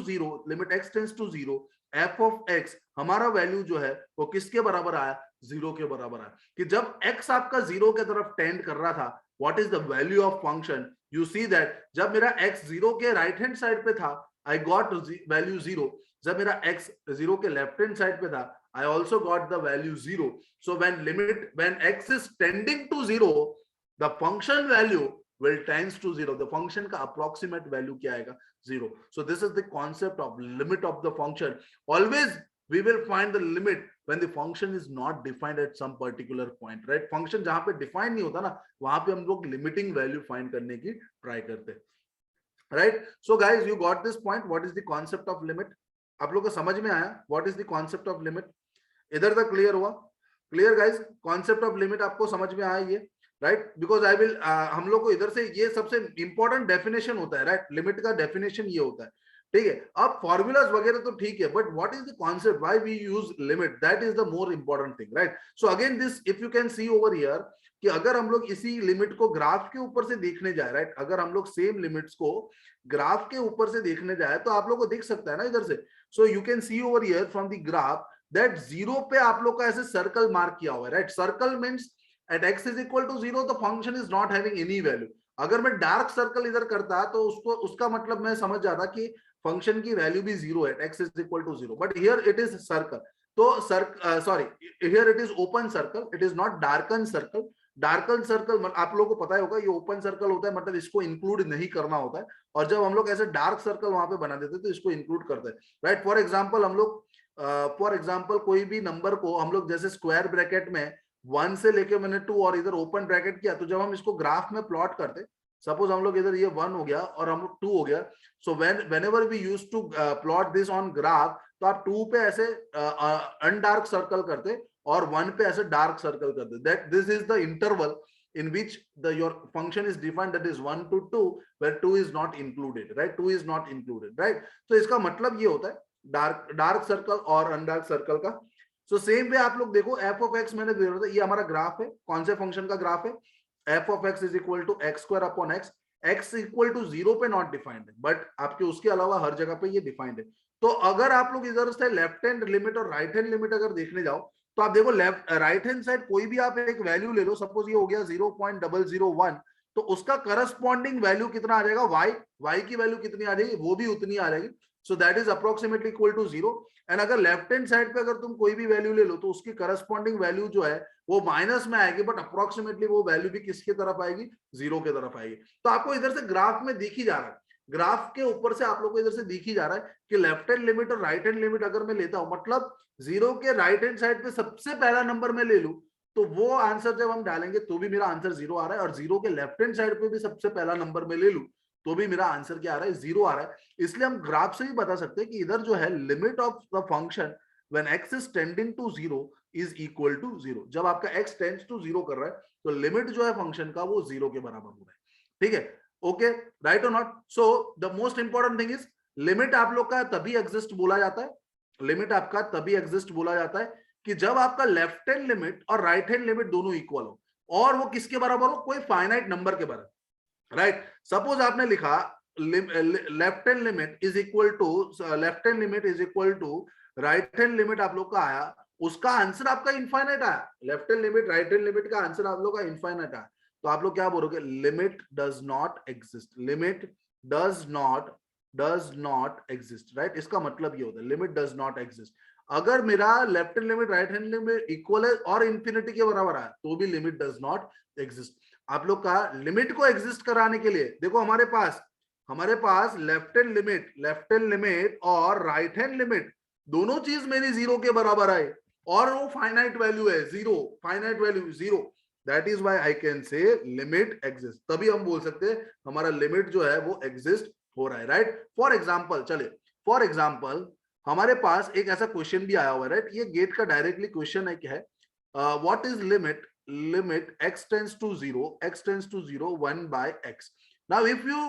0 f of x हमारा वैल्यू जो है वो किसके बराबर आया? 0 के बराबर आया. कि जब x आपका 0 के तरफ टेंड कर रहा था, what is the value of function? You see that जब मेरा x 0 के राइट हैंड साइड पे था, I got value 0. जब मेरा x 0 के लेफ्ट हैंड साइड पे था, I also got the value 0. So when x is tending to 0, the function value will tends to 0. The function का approximate value क्या आएगा? 0. So this is the concept of limit of the function. Always we will find the limit when the function is not defined at some particular point, right? Function जहां पे define नहीं होता ना, वहां पे हम लोग limiting value find करने की try करते हैं, right? So guys, you got this point. What is the concept of limit? आप लोग को समझ में आया? What is the concept of limit? इधर तक क्लियर हुआ? Clear guys? Concept of limit आपको समझ में आया ये, राइट? बिकॉज आई विल हम लोग को इधर से ये सबसे इंपॉर्टेंट डेफिनेशन होता है, राइट? लिमिट का डेफिनेशन ये होता है, ठीक है? अब फॉर्मूलाज वगैरह तो ठीक है, but what is the concept, why we use limit, that is the more important thing, right? So again this, if you can see over here, कि अगर हम लोग इसी लिमिट को ग्राफ के ऊपर से देखने जाए, राइट? अगर हम लोग सेम लिमिट्स को ग्राफ के ऊपर से देखने जाए तो आप लोग को दिख सकता है ना इधर से. So you can see over here from the graph that 0 पे आप लोग का ऐसे सर्कल मार्क किया हुआ है, right? Circle means at x is equal to 0 the function is not having any value. अगर मैं डार्क सर्कल इधर करता तो उसको, उसका मतलब मैं समझ जाता कि फंक्शन की वैल्यू भी 0 है, x is equal to 0, but here it is circle. तो sorry, here it is open circle, it is not darken circle. Darken circle आप लोगों को पता होगा ये ओपन सर्कल होता है, मतलब इसको इंक्लूड नहीं करना होता है, और जब हम लोग ऐसे डार्क सर्कल वहां पे बना देते तो इसको इंक्लूड करते हैं, राइट? फॉर एग्जांपल हम लोग कोई भी नंबर को हम लोग जैसे स्क्वायर ब्रैकेट में 1 से लेके मैंने 2 और इधर ओपन ब्रैकेट किया, तो जब हम इसको ग्राफ में प्लॉट करते, सपोज हम लोग इधर ये 1 हो गया और हम लोग 2 हो गया, so whenever we used to plot this on graph, तो आप 2 पे ऐसे अनडार्क सर्कल करते और 1 पे ऐसे डार्क सर्कल करते. That this is the interval in which your function is defined, that is 1 to 2, where 2 is not included, right? 2 is not included, right? So इसका मतलब ये होता है डार्क सर्कल और अनडार्क सर्कल का. सो सेम वे आप लोग देखो, f of x मैंने दे रहा था, ये हमारा ग्राफ है, कौन से फंक्शन का ग्राफ है? f of x is equal to x square upon x. x equal to 0 पे नॉट डिफाइंड है, बट आपके उसके अलावा हर जगह पे ये डिफाइंड है. तो अगर आप लोग इधर से लेफ्ट हैंड लिमिट और राइट हैंड लिमिट अगर देखने जाओ, तो आप देखो लेफ्ट राइट हैंड साइड कोई भी आप एक वैल्यू ले लो, सपोज ये हो गया 0.001, तो उसका करस्पॉन्डिंग वैल्यू कितना आ जाएगा? y की वैल्यू कितनी आ जाएगी? वो भी उतनी आ जाएगी. So that is approximately equal to 0. And अगर लेफ्ट हैंड साइड पे अगर तुम कोई भी वैल्यू ले लो तो उसकी करस्पॉन्डिंग वैल्यू जो है वो माइनस में आएगी, बट अप्रोक्सीमेटली वो वैल्यू भी किसकी तरफ आएगी? 0 के तरफ आएगी. तो आपको इधर से ग्राफ में दिख ही जा रहा है, ग्राफ के ऊपर से आप लोग को इधर से दिख ही जा रहा है कि लेफ्ट हैंड लिमिट और राइट हैंड लिमिट अगर मैं लेता हूं, मतलब 0 के राइट हैंड साइड पे सबसे पहला नंबर मैं ले लूं, तो वो आंसर जब हम डालेंगे तो भी मेरा आंसर 0 आ रहा है, और 0 के लेफ्ट हैंड साइड पे भी सबसे पहला नंबर मैं ले लूं तो भी मेरा आंसर क्या आ रहा है? 0 आ रहा है. इसलिए हम ग्राफ से भी बता सकते हैं कि इधर जो है limit of the function when x is tending to 0 is equal to 0. जब आपका x tends to 0 कर रहा है तो लिमिट जो है फंक्शन का वो 0 के बराबर हो रहा है, ठीक है? ओके, राइट और not? So the most important thing is limit आप लोग का तभी एग्जिस्ट बोला जाता है, लिमिट आपका तभी एग्जिस्ट बोला जाता है कि जब आपका लेफ्ट हैंड लिमिट और राइट हैंड लिमिट दोनों इक्वल हो, और वो किसके बराबर हो? कोई फाइनाइट नंबर के बराबर, राइट? सपोज आपने लिखा left hand limit is equal to right hand limit, आप लोग का आया, उसका आंसर आपका इनफाइनाइट आया. Left hand limit right hand limit का आंसर आप लोग का इनफाइनाइट आया, तो आप लोग क्या बोलोगे? Limit does not exist. Limit does not exist, right? इसका मतलब ये होता है लिमिट डज नॉट एग्जिस्ट. अगर मेरा left hand limit right hand limit equal है और इंफिनिटी के बराबर आया तो भी लिमिट डज नॉट एग्जिस्ट. आप लोग का लिमिट को एग्जिस्ट कराने के लिए देखो हमारे पास लेफ्ट हैंड लिमिट और राइट हैंड लिमिट दोनों चीज मेरी 0 के बराबर आए, और वो फाइनाइट वैल्यू है 0, finite value 0. That is why I can say limit exist. तभी हम बोल सकते हैं हमारा लिमिट जो है वो एग्जिस्ट हो रहा है, राइट? फॉर एग्जाम्पल हमारे पास एक ऐसा क्वेश्चन भी आया हुआ है, राइट? ये गेट का डायरेक्टली क्वेश्चन है, क्या है? What is limit x tends to 0 1 by x. Now if you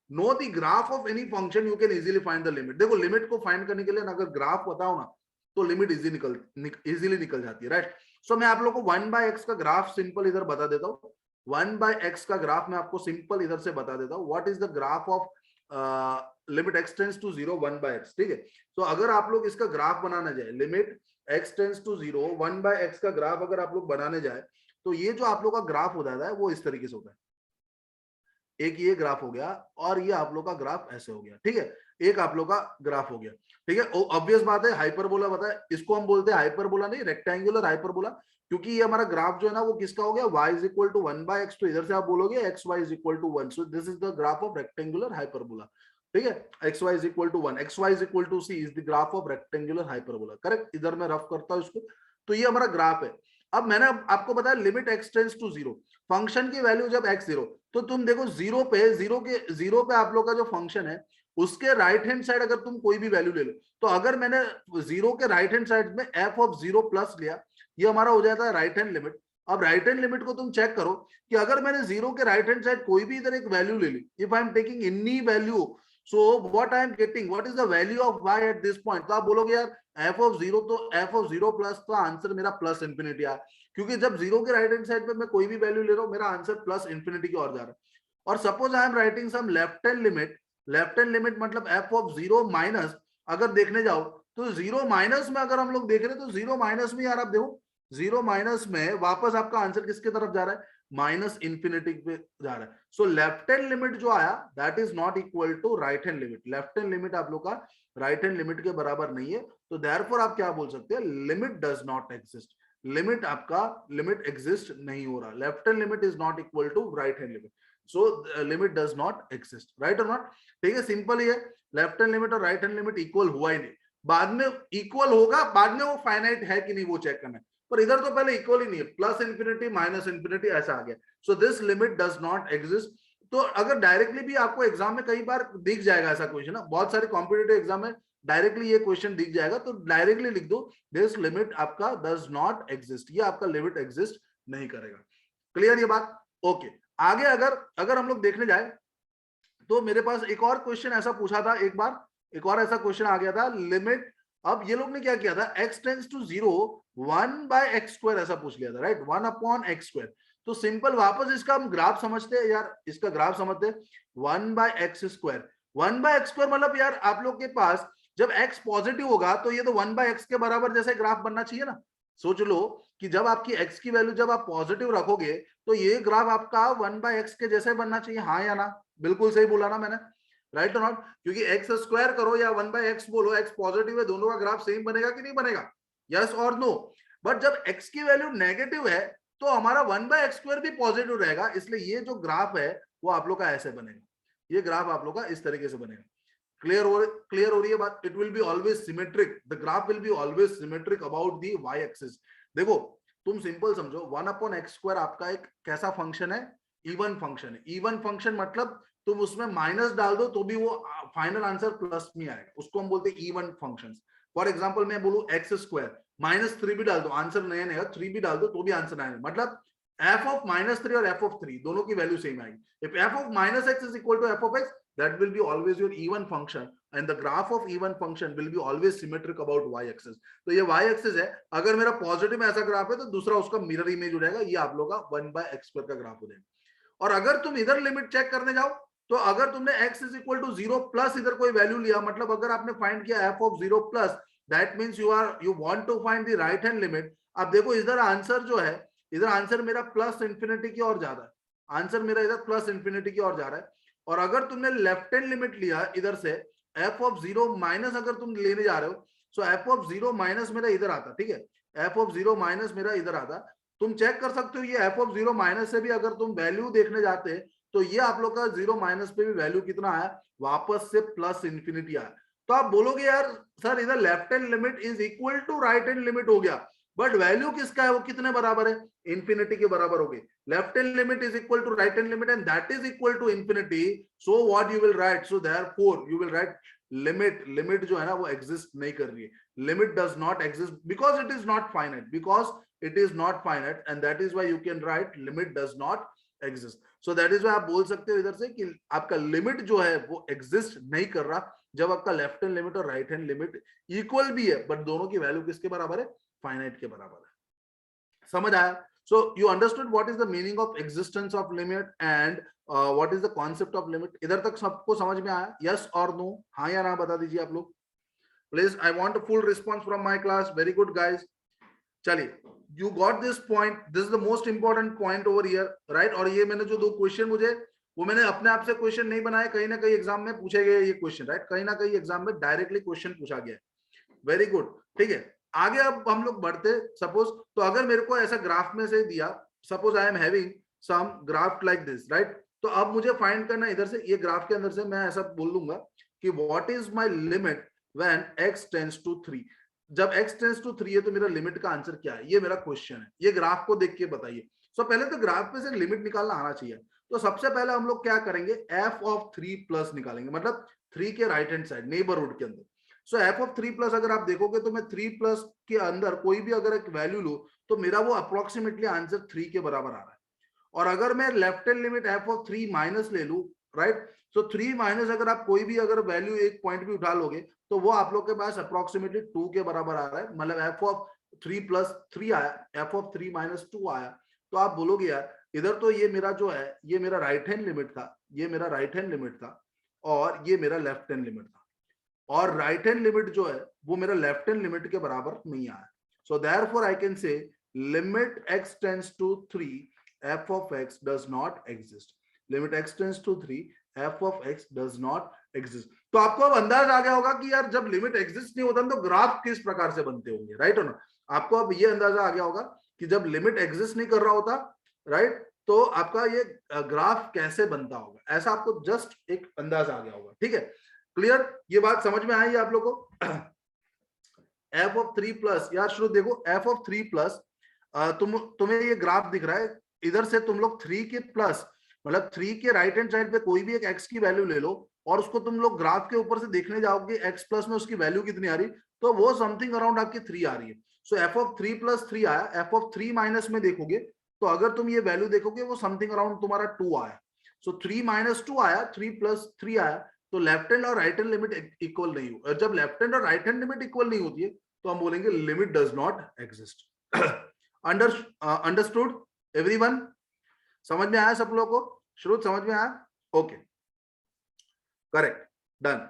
know the graph of any function you can easily find the limit. देखो लिमिट को फाइंड करने के लिए ना अगर ग्राफ बताओ ना तो लिमिट इजीली निकल जाती है, राइट? सो मैं आप लोग को 1 by x का ग्राफ सिंपल इधर बता देता हूँ. 1 by x का ग्राफ मैं आपको सिंपल इधर से बता देता हूँ. What is the graph of limit x tends to 0 1 by x, ठीक है? तो अगर आप लोग इसका ग्राफ बनाना जाए, limit x tends to 0 1 by x का ग्राफ अगर आप लोग बनाने जाए, तो ये जो आप लोग का ग्राफ हो जाता है वो इस तरीके से होता है. एक ये ग्राफ हो गया और ये आप लोग का ग्राफ ऐसे हो गया, ठीक है? एक आप लोग का ग्राफ हो गया, ठीक है। ऑब्वियस बात है, हाइपरबोला बताए, इसको हम बोलते हैं हाइपरबोला नहीं रेक्टेंगुलर हाइपरबोला, क्योंकि ये हमारा ग्राफ जो है ना वो किसका हो गया, y is equal to 1/x, तो इधर से आप बोलोगे x y is equal to 1, so this is the graph of rectangular hyperbola, ठीक है। X y is equal to 1, x y is equal to c is the graph of rectangular hyperbola, correct. इधर मैं rough करता हूं इसको, तो ये हमारा ग्राफ है। अब मैंने आपको बताया limit x tends to zero, function की वैल्यू जब एक्स जीरो, तो तुम देखो जीरो पे आप लोग का जो फंक्शन है उसके राइट हैंड साइड अगर तुम कोई भी वैल्यू ले लो, तो अगर मैंने जीरो के राइट हैंड साइड में एफ ऑफ जीरो प्लस लिया, ये हमारा हो जाता है राइट हैंड लिमिट। अब राइट हैंड लिमिट को तुम चेक करो कि अगर मैंने जीरो के राइट हैंड साइड कोई भी इधर एक वैल्यू ले ली, if I am taking any value, so what I am getting, what is the value of y at this point, तो आप बोलोगे यार f ऑफ जीरो, तो f ऑफ जीरो प्लस, तो आंसर मेरा प्लस इंफिनिटी आ, क्योंकि जब जीरो के राइट हैंड साइड पे मैं कोई भी वैल्यू ले रहा हूं, मेरा आंसर प्लस इंफिनिटी की ओर जा रहा है। और suppose I am writing some left hand limit, left hand limit मतलब f ऑफ जीरो माइनस, अगर देखने जाओ तो जीरो माइनस में अगर हम लोग देख रहे हैं, तो जीरो माइनस में यार आप देखो, जीरो माइनस में वापस आपका आंसर किसके तरफ जा रहा है, माइनस इंफिनिटी पे जा रहा है। सो लेफ्ट हैंड लिमिट जो आया that is not equal to right hand limit, left hand limit आप लोग का राइट हैंड लिमिट के बराबर नहीं है, तो देयरफॉर आप क्या बोल सकते हैं, limit does not exist, limit आपका लिमिट एग्जिस्ट नहीं हो रहा, left hand limit is not equal to right hand limit, so limit does not exist, right और नॉट, ठीक है। सिंपल ही है, लेफ्ट हैंड लिमिट और राइट हैंड लिमिट इक्वल हुआ ही नहीं, बाद में इक्वल होगा, बाद में वो फाइनाइट है कि नहीं वो चेक करना है, पर इधर तो पहले इक्वल ही नहीं है, प्लस इंफिनिटी माइनस इंफिनिटी ऐसा आ गया, so this limit does not exist. तो अगर डायरेक्टली भी आपको एग्जाम में कई बार दिख जाएगा ऐसा क्वेश्चन ना, बहुत सारे कॉम्पिटिटिव एग्जाम में डायरेक्टली ये क्वेश्चन दिख जाएगा, तो डायरेक्टली लिख दो दिस लिमिट आपका डज नॉट एग्जिस्ट, ये आपका लिमिट एग्जिस्ट नहीं करेगा, क्लियर ये बात, ओके। आगे अगर हम लोग देखने जाए तो मेरे पास एक और क्वेश्चन ऐसा पूछा था एक बार, एक और ऐसा क्वेश्चन आ गया था, लिमिट, अब ये लोग ने क्या किया था, x tends to zero 1/x², ऐसा पूछ लिया था, राइट, 1/x²। तो सिंपल वापस इसका हम ग्राफ समझते हैं यार, इसका ग्राफ समझते हैं, 1/x², 1/x² मतलब यार आप लोग के पास जब x पॉजिटिव होगा तो ये तो 1/x के बराबर जैसे ग्राफ बनना चाहिए ना, सोच लो कि जब आपकी x की वैल्यू जब आप पॉजिटिव रखोगे तो ये ग्राफ आपका 1/x के जैसे बनना चाहिए, हाँ या ना, बिल्कुल सही बोला ना मैंने, राइट और नॉट, क्योंकि एक्स स्क्वायर करो या 1/x बोलो, एक्स पॉजिटिव है, दोनों का ग्राफ सेम बनेगा कि नहीं बनेगा, यस और नो। बट जब एक्स की वैल्यू नेगेटिव है तो हमारा 1/x² भी पॉजिटिव रहेगा, इसलिए ये जो ग्राफ है वो आप लोग का ऐसे बनेगा, ये ग्राफ आप लोग का इस तरीके से बनेगा, क्लियर हो रही है बात, it will be always symmetric, the graph will be always symmetric about the y axis. देखो तुम सिंपल समझो, 1/x² आपका एक कैसा फंक्शन है, इवन फंक्शन है, इवन फंक्शन मतलब तुम उसमें माइनस डाल दो तो भी वो फाइनल आंसर प्लस में आएगा, उसको हम बोलते हैं इवन फंक्शंस। फॉर एग्जांपल मैं बोलूं x² -3 भी डाल दो आंसर नया नया, 3 भी डाल दो तो भी आंसर आएगा, मतलब f ऑफ -3 और f ऑफ 3 दोनों की वैल्यू सेम आएगी। If f of -x is equal to f of x, that will be always your even function and the graph of even function will be always symmetric about y axis। तो ये y axis है, अगर मेरा positive में ऐसा graph है तो दूसरा उसका मिरर इमेज हो जाएगा, ये आप लोग का 1/x² का ग्राफ हो जाएगा। और अगर तुम इधर लिमिट चेक करने जाओ तो अगर तुमने x is equal to 0 plus इधर कोई वैल्यू लिया, मतलब अगर आपने फाइंड किया f of 0 plus, that means you want to find the right hand limit. अब देखो इधर आंसर जो है, इधर आंसर मेरा प्लस इंफिनिटी की ओर जा रहा है, आंसर मेरा इधर प्लस इंफिनिटी की ओर जा रहा है। और अगर तुमने लेफ्ट हैंड लिमिट लिया इधर से f ऑफ 0 माइनस अगर तुम लेने जा रहे हो, सो f ऑफ 0 माइनस मेरा इधर आता, ठीक है, f ऑफ 0 माइनस मेरा इधर आता, तुम चेक कर सकते हो ये f ऑफ 0 माइनस से भी अगर तुम वैल्यू देखने जाते तो ये आप लोग का 0 माइनस पे भी वैल्यू कितना आया, वापस से प्लस इंफिनिटी आया। तो आप बोलोगे यार सर इधर left hand limit is equal to right hand limit हो गया, बट वैल्यू किसका है, वो कितने बराबर है, इंफिनिटी के बराबर हो गई। Left hand limit is equal to right hand limit and that is equal to infinity, so what you will write, so therefore you will write limit, limit जो है ना वो एग्जिस्ट नहीं कर रही है, limit does not exist because it is not finite, because it is not finite and that is why you can write limit does not exist. So that is why आप बोल सकते हो इधर से कि आपका लिमिट जो है वो एग्जिस्ट नहीं कर रहा जब आपका लेफ्ट हैंड लिमिट और राइट हैंड लिमिट इक्वल भी है, बट दोनों की वैल्यू किसके बराबर है, फाइनाइट के बराबर है। समझ आया? So you understood what is the meaning of existence of limit and what is the concept of limit? इधर तक सबको समझ में आया? Yes or no? हाँ या ना बता दीजिए आप लोग। Please, I want a full response from my class. Very good, guys. चलिए, you got this point. This is the most important point over here, right? और ये मैंने जो दो क्वेश्चन मुझे वो मैंने अपने आप से क्वेश्चन नहीं बनाए, कहीं ना कहीं एग्जाम में पूछे गए ये क्वेश्चन, राइट, कहीं ना कहीं एग्जाम में डायरेक्टली क्वेश्चन पूछा गया है। वेरी गुड, ठीक है। आगे अब हम लोग बढ़ते, सपोज, तो अगर मेरे को ऐसा ग्राफ में से दिया, suppose I am having some graph like this, right, तो अब मुझे फाइंड करना इधर से, ये ग्राफ के अंदर से मैं ऐसा बोल दूंगा कि what is my limit when x tends to 3। जब x टेंड्स टू 3 है तो मेरा लिमिट का आंसर क्या है, ये मेरा क्वेश्चन है, ये ग्राफ को देख के बताइए। सो पहले तो ग्राफ में से लिमिट निकालना आना चाहिए। तो सबसे पहले हम लोग क्या करेंगे, f ऑफ 3 प्लस निकालेंगे, मतलब 3 के राइट हैंड साइड नेबरहुड के अंदर। सो f ऑफ 3 प्लस अगर आप देखोगे तो मैं 3 प्लस के अंदर कोई भी अगर एक वैल्यू लूं तो मेरा वो अप्रोक्सीमेटली आंसर 3 के बराबर आ रहा है। और अगर मैं left hand limit f of 3 minus ले लूं, राइट, सो 3 माइनस अगर आप कोई भी अगर वैल्यू एक पॉइंट भी उठा लोगे तो वो आप लोग के पास अप्रोक्सीमेटली 2 के बराबर आ रहा है, मतलब f ऑफ 3 प्लस 3 आया, f ऑफ 3 माइनस 2 आया। तो आप बोलोगे यार इधर तो ये मेरा जो है ये मेरा राइट हैंड लिमिट था, ये मेरा राइट हैंड लिमिट था और ये मेरा लेफ्ट हैंड लिमिट था, और राइट हैंड लिमिट जो है वो मेरा लेफ्ट हैंड लिमिट के बराबर नहीं आया। So therefore I can say limit x tends to 3 f of x does not exist. Limit x tends to 3 f of x does not exist. तो आपको अब अंदाज आ गया होगा कि यार जब लिमिट एग्जिस्ट नहीं होता तो ग्राफ किस प्रकार से बनते होंगे, राइट हो ना। आपको अब ये अंदाजा आ गया होगा कि जब लिमिट एग्जिस्ट नहीं कर रहा होता, राइट, तो आपका ये ग्राफ कैसे बनता होगा, ऐसा आपको जस्ट एक अंदाजा आ गया होगा, ठीक है। क्लियर, ये बात समझ में आई आप लोगों को। f ऑफ 3 प्लस, यार शुरू देखो, f ऑफ 3 प्लस तुम्हें ये ग्राफ दिख रहा है, इधर से तुम लोग 3 के प्लस, मतलब 3 के राइट हैंड साइड पे कोई भी एक x की वैल्यू ले लो और उसको तुम लोग ग्राफ के ऊपर से देखने जाओगे x प्लस में उसकी वैल्यू कितनी आ रही, तो वो समथिंग अराउंड आपकी 3 आ रही है। सो f ऑफ 3 प्लस 3 आया, f ऑफ 3 माइनस में देखोगे तो अगर तुम ये वैल्यू देखोगे वो समथिंग अराउंड तुम्हारा 2 आया। सो 3 माइनस 2 आया, 3 प्लस 3 आया, तो लेफ्ट हैंड और राइट हैंड लिमिट इक्वल नहीं हो, और जब लेफ्ट हैंड और राइट हैंड लिमिट इक्वल नहीं होती है तो हम बोलेंगे limit does not exist. Understood everyone, समझ में आया सब लोगों को, श्रुत समझ में आया, ओके, करेक्ट, डन,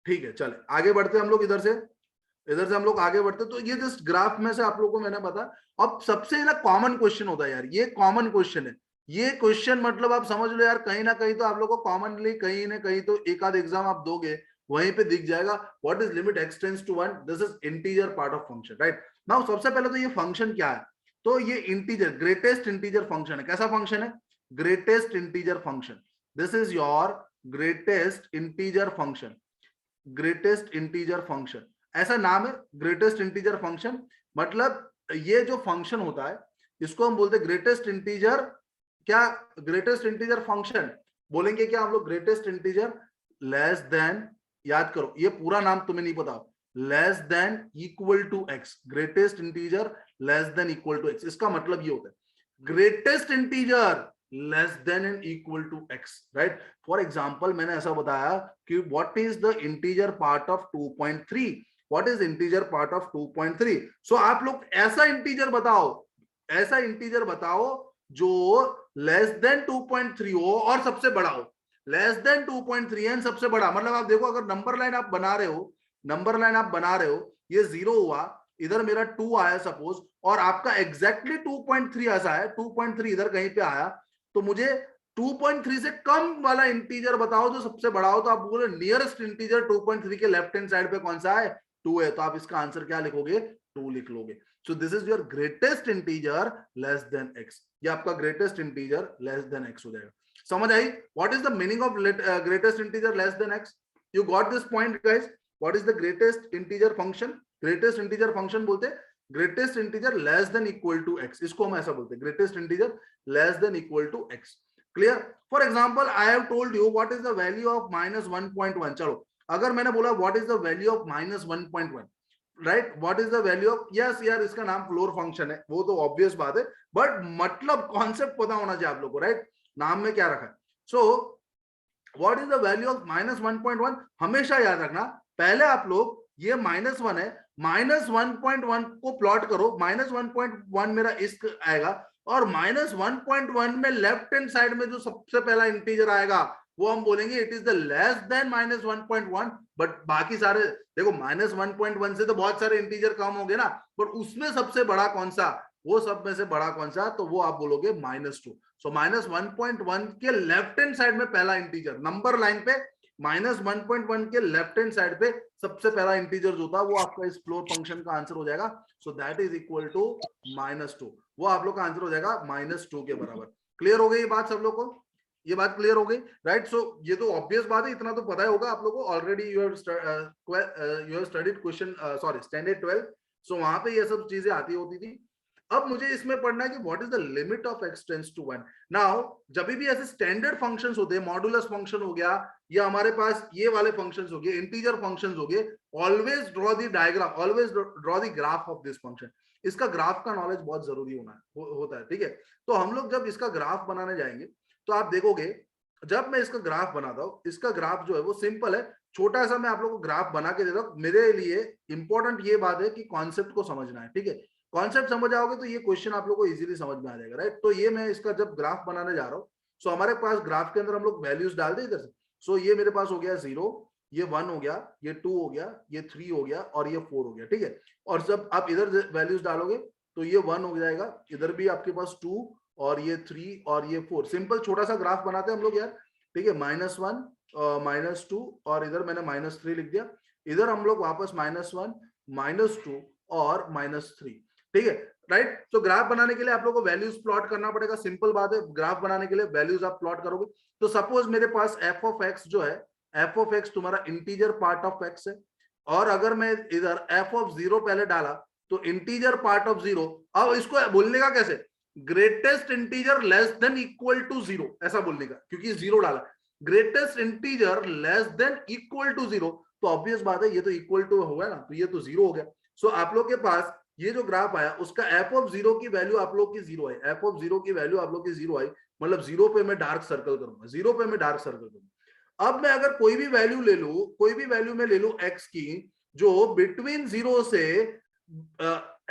ठीक है। चले आगे बढ़ते हम लोग, इधर से हम लोग आगे बढ़ते। तो ये जस्ट ग्राफ में से आप लोगों को मैंने बता, अब सबसे ना कॉमन क्वेश्चन होता है यार, ये कॉमन क्वेश्चन है, ये क्वेश्चन मतलब आप समझ लो यार, कहीं ना कहीं तो आप लोगों को कॉमनली कहीं ना कहीं तो एक आध एग्जाम आप दोगे वहीं पे दिख जाएगा, what is limit x tends to 1, this is integer part of function, right. Now सबसे पहले तो ये फंक्शन क्या है, तो ये इंटीजर, ग्रेटेस्ट इंटीजर फंक्शन है। कैसा फंक्शन है, greatest integer function, this is your greatest integer function, greatest integer function, ऐसा नाम है ग्रेटेस्ट इंटीजर फंक्शन। मतलब ये जो फंक्शन होता है इसको हम बोलते हैं ग्रेटेस्ट इंटीजर, क्या, ग्रेटेस्ट इंटीजर फंक्शन बोलेंगे क्या हम लोग, ग्रेटेस्ट इंटीजर लेस देन, याद करो ये पूरा नाम तुम्हें नहीं पता, less than equal to x, greatest integer less than equal to x. इसका मतलब ये होता है greatest integer less than and equal to x, right. For example मैंने ऐसा बताया कि what is the integer part of 2.3, what is integer part of 2.3। सो आप लोग ऐसा इंटीजर बताओ, ऐसा इंटीजर बताओ जो लेस देन 2.3 हो और सबसे बड़ा हो, लेस देन 2.3 एंड सबसे बड़ा। मतलब आप देखो अगर नंबर लाइन आप बना रहे हो, नंबर लाइन आप बना रहे हो, ये 0 हुआ, इधर मेरा 2 आया सपोज, और आपका एग्जैक्टली 2.3 ऐसा है, 2.3 इधर कहीं पे आया, तो मुझे 2.3 से कम वाला इंटीजर बताओ जो सबसे बड़ा हो। तो आप बोले नियरेस्ट इंटीजर 2.3 के लेफ्ट हैंड साइड पे कौन सा है, 2 है, तो आप इसका आंसर क्या लिखोगे, 2 लिख लोगे। So this is your greatest integer less than x, ये आपका greatest integer less than x हो जाएगा। समझ आई, what is the meaning of greatest integer less than x, you got this point guys, what is the greatest integer function, greatest integer function बोलते हैं greatest integer less than equal to x, इसको हम ऐसा बोलते हैं greatest integer less than equal to x. Clear, for example I have told you what is the value of -1.1, चलो अगर मैंने बोला what is the value of -1.1, right, what is the value of, yes यार इसका नाम floor function है, वो तो ऑब्वियस बात है, बट मतलब कॉन्सेप्ट पता होना चाहिए आप लोगों को, राइट, नाम में क्या रखा है। So what is the value of -1.1, हमेशा याद रखना, पहले आप लोग ये -1 है, -1.1 को प्लॉट करो, -1.1 मेरा इस आएगा, और -1.1 में लेफ्ट हैंड साइड में जो सबसे पहला इंटीजर आएगा वो हम बोलेंगे it is the less than -1.1। But बाकी सारे देखो -1.1 से तो बहुत सारे इंटीजर कम हो गए ना, बट उसमें सबसे बड़ा कौन सा, वो सब में से बड़ा कौन सा, तो वो आप बोलोगे -2। सो -1.1 के लेफ्ट हैंड साइड में पहला इंटीजर नंबर लाइन पे -1.1 के लेफ्ट हैंड साइड पे सबसे पहला इंटीजर जो था वो आपका इस फ्लोर फंक्शन का आंसर हो जाएगा. So that is equal to -2. वो आप लोग का आंसर हो जाएगा -2 के बराबर. क्लियर हो गई ये बात सब लोग को? ये बात क्लियर हो गई, राइट? सो ये तो ऑब्वियस बात है, इतना तो पता ही होगा आप लोगों को. Already you have studied question sorry standard 12. सो वहां पे ये सब चीजें आती होती थी. अब मुझे इसमें पढ़ना है कि what is the limit of x tends to 1. Now जब भी ऐसे स्टैंडर्ड फंक्शंस होते हैं, मॉडुलस फंक्शन हो गया या हमारे पास ये वाले फंक्शंस हो गए, इंटीजर फंक्शंस हो गए, always draw the diagram, always draw the graph of this function. इसका ग्राफ का नॉलेज बहुत जरूरी होता है, ठीक है? तो हम लोग जब इसका ग्राफ बनाने जाएंगे तो आप देखोगे जब मैं इसका ग्राफ बनाता हूं, इसका ग्राफ जो है वो सिंपल है, छोटा सा मैं आप लोगों को ग्राफ बना के देता हूं. मेरे लिए इंपॉर्टेंट ये बात है कि कॉन्सेप्ट को समझना है, ठीक है? कॉन्सेप्ट समझ आओगे तो ये क्वेश्चन आप लोगों को इजीली समझ में आ जाएगा, राइट? तो ये मैं इसका जब ग्राफ बनाने जा रहा हूँ, सो हमारे पास ग्राफ के अंदर हम लोग वैल्यूज डाल दे इधर से. सो ये मेरे पास हो गया 0, ये 1 हो गया, ये 2 हो गया, ये 3 हो गया और ये 4 हो गया, ठीक है? और जब आप इधर वैल्यूज डालोगे तो ये 1 हो जाएगा, इधर भी आपके पास 2 और ये 3 और ये 4. सिंपल छोटा सा ग्राफ बनाते हैं हम लोग यार, ठीक है? -1 -2 और इधर मैंने -3 लिख दिया. इधर हम लोग वापस -1 -2 और -3, ठीक है, राइट? तो ग्राफ बनाने के लिए आप लोगों को वैल्यूज प्लॉट करना पड़ेगा. सिंपल बात है, ग्राफ बनाने के लिए वैल्यूज आप प्लॉट करोगे. तो सपोज मेरे पास f ऑफ x जो है, f ऑफ x तुम्हारा इंटीजर पार्ट ऑफ x है, और अगर मैं इधर f ऑफ 0 पहले डाला तो इंटीजर पार्ट ऑफ 0, अब इसको बोलने का कैसे, greatest integer less than equal to 0, ऐसा बोलने का, क्योंकि 0 डाला. Greatest integer less than equal to 0, तो ऑब्वियस बात है ये तो इक्वल टू होगा ना, तो ये तो 0 हो गया. सो आप लोग के पास ये जो ग्राफ आया उसका f ऑफ 0 की वैल्यू आप लोग की 0 आई, f ऑफ 0 की वैल्यू आप लोग की 0 आई, मतलब 0 पे मैं डार्क सर्कल करूंगा, 0 पे मैं डार्क सर्कल करूंगा. अब मैं अगर कोई भी वैल्यू ले लूं, कोई भी वैल्यू में ले लूं x की जो बिटवीन 0 से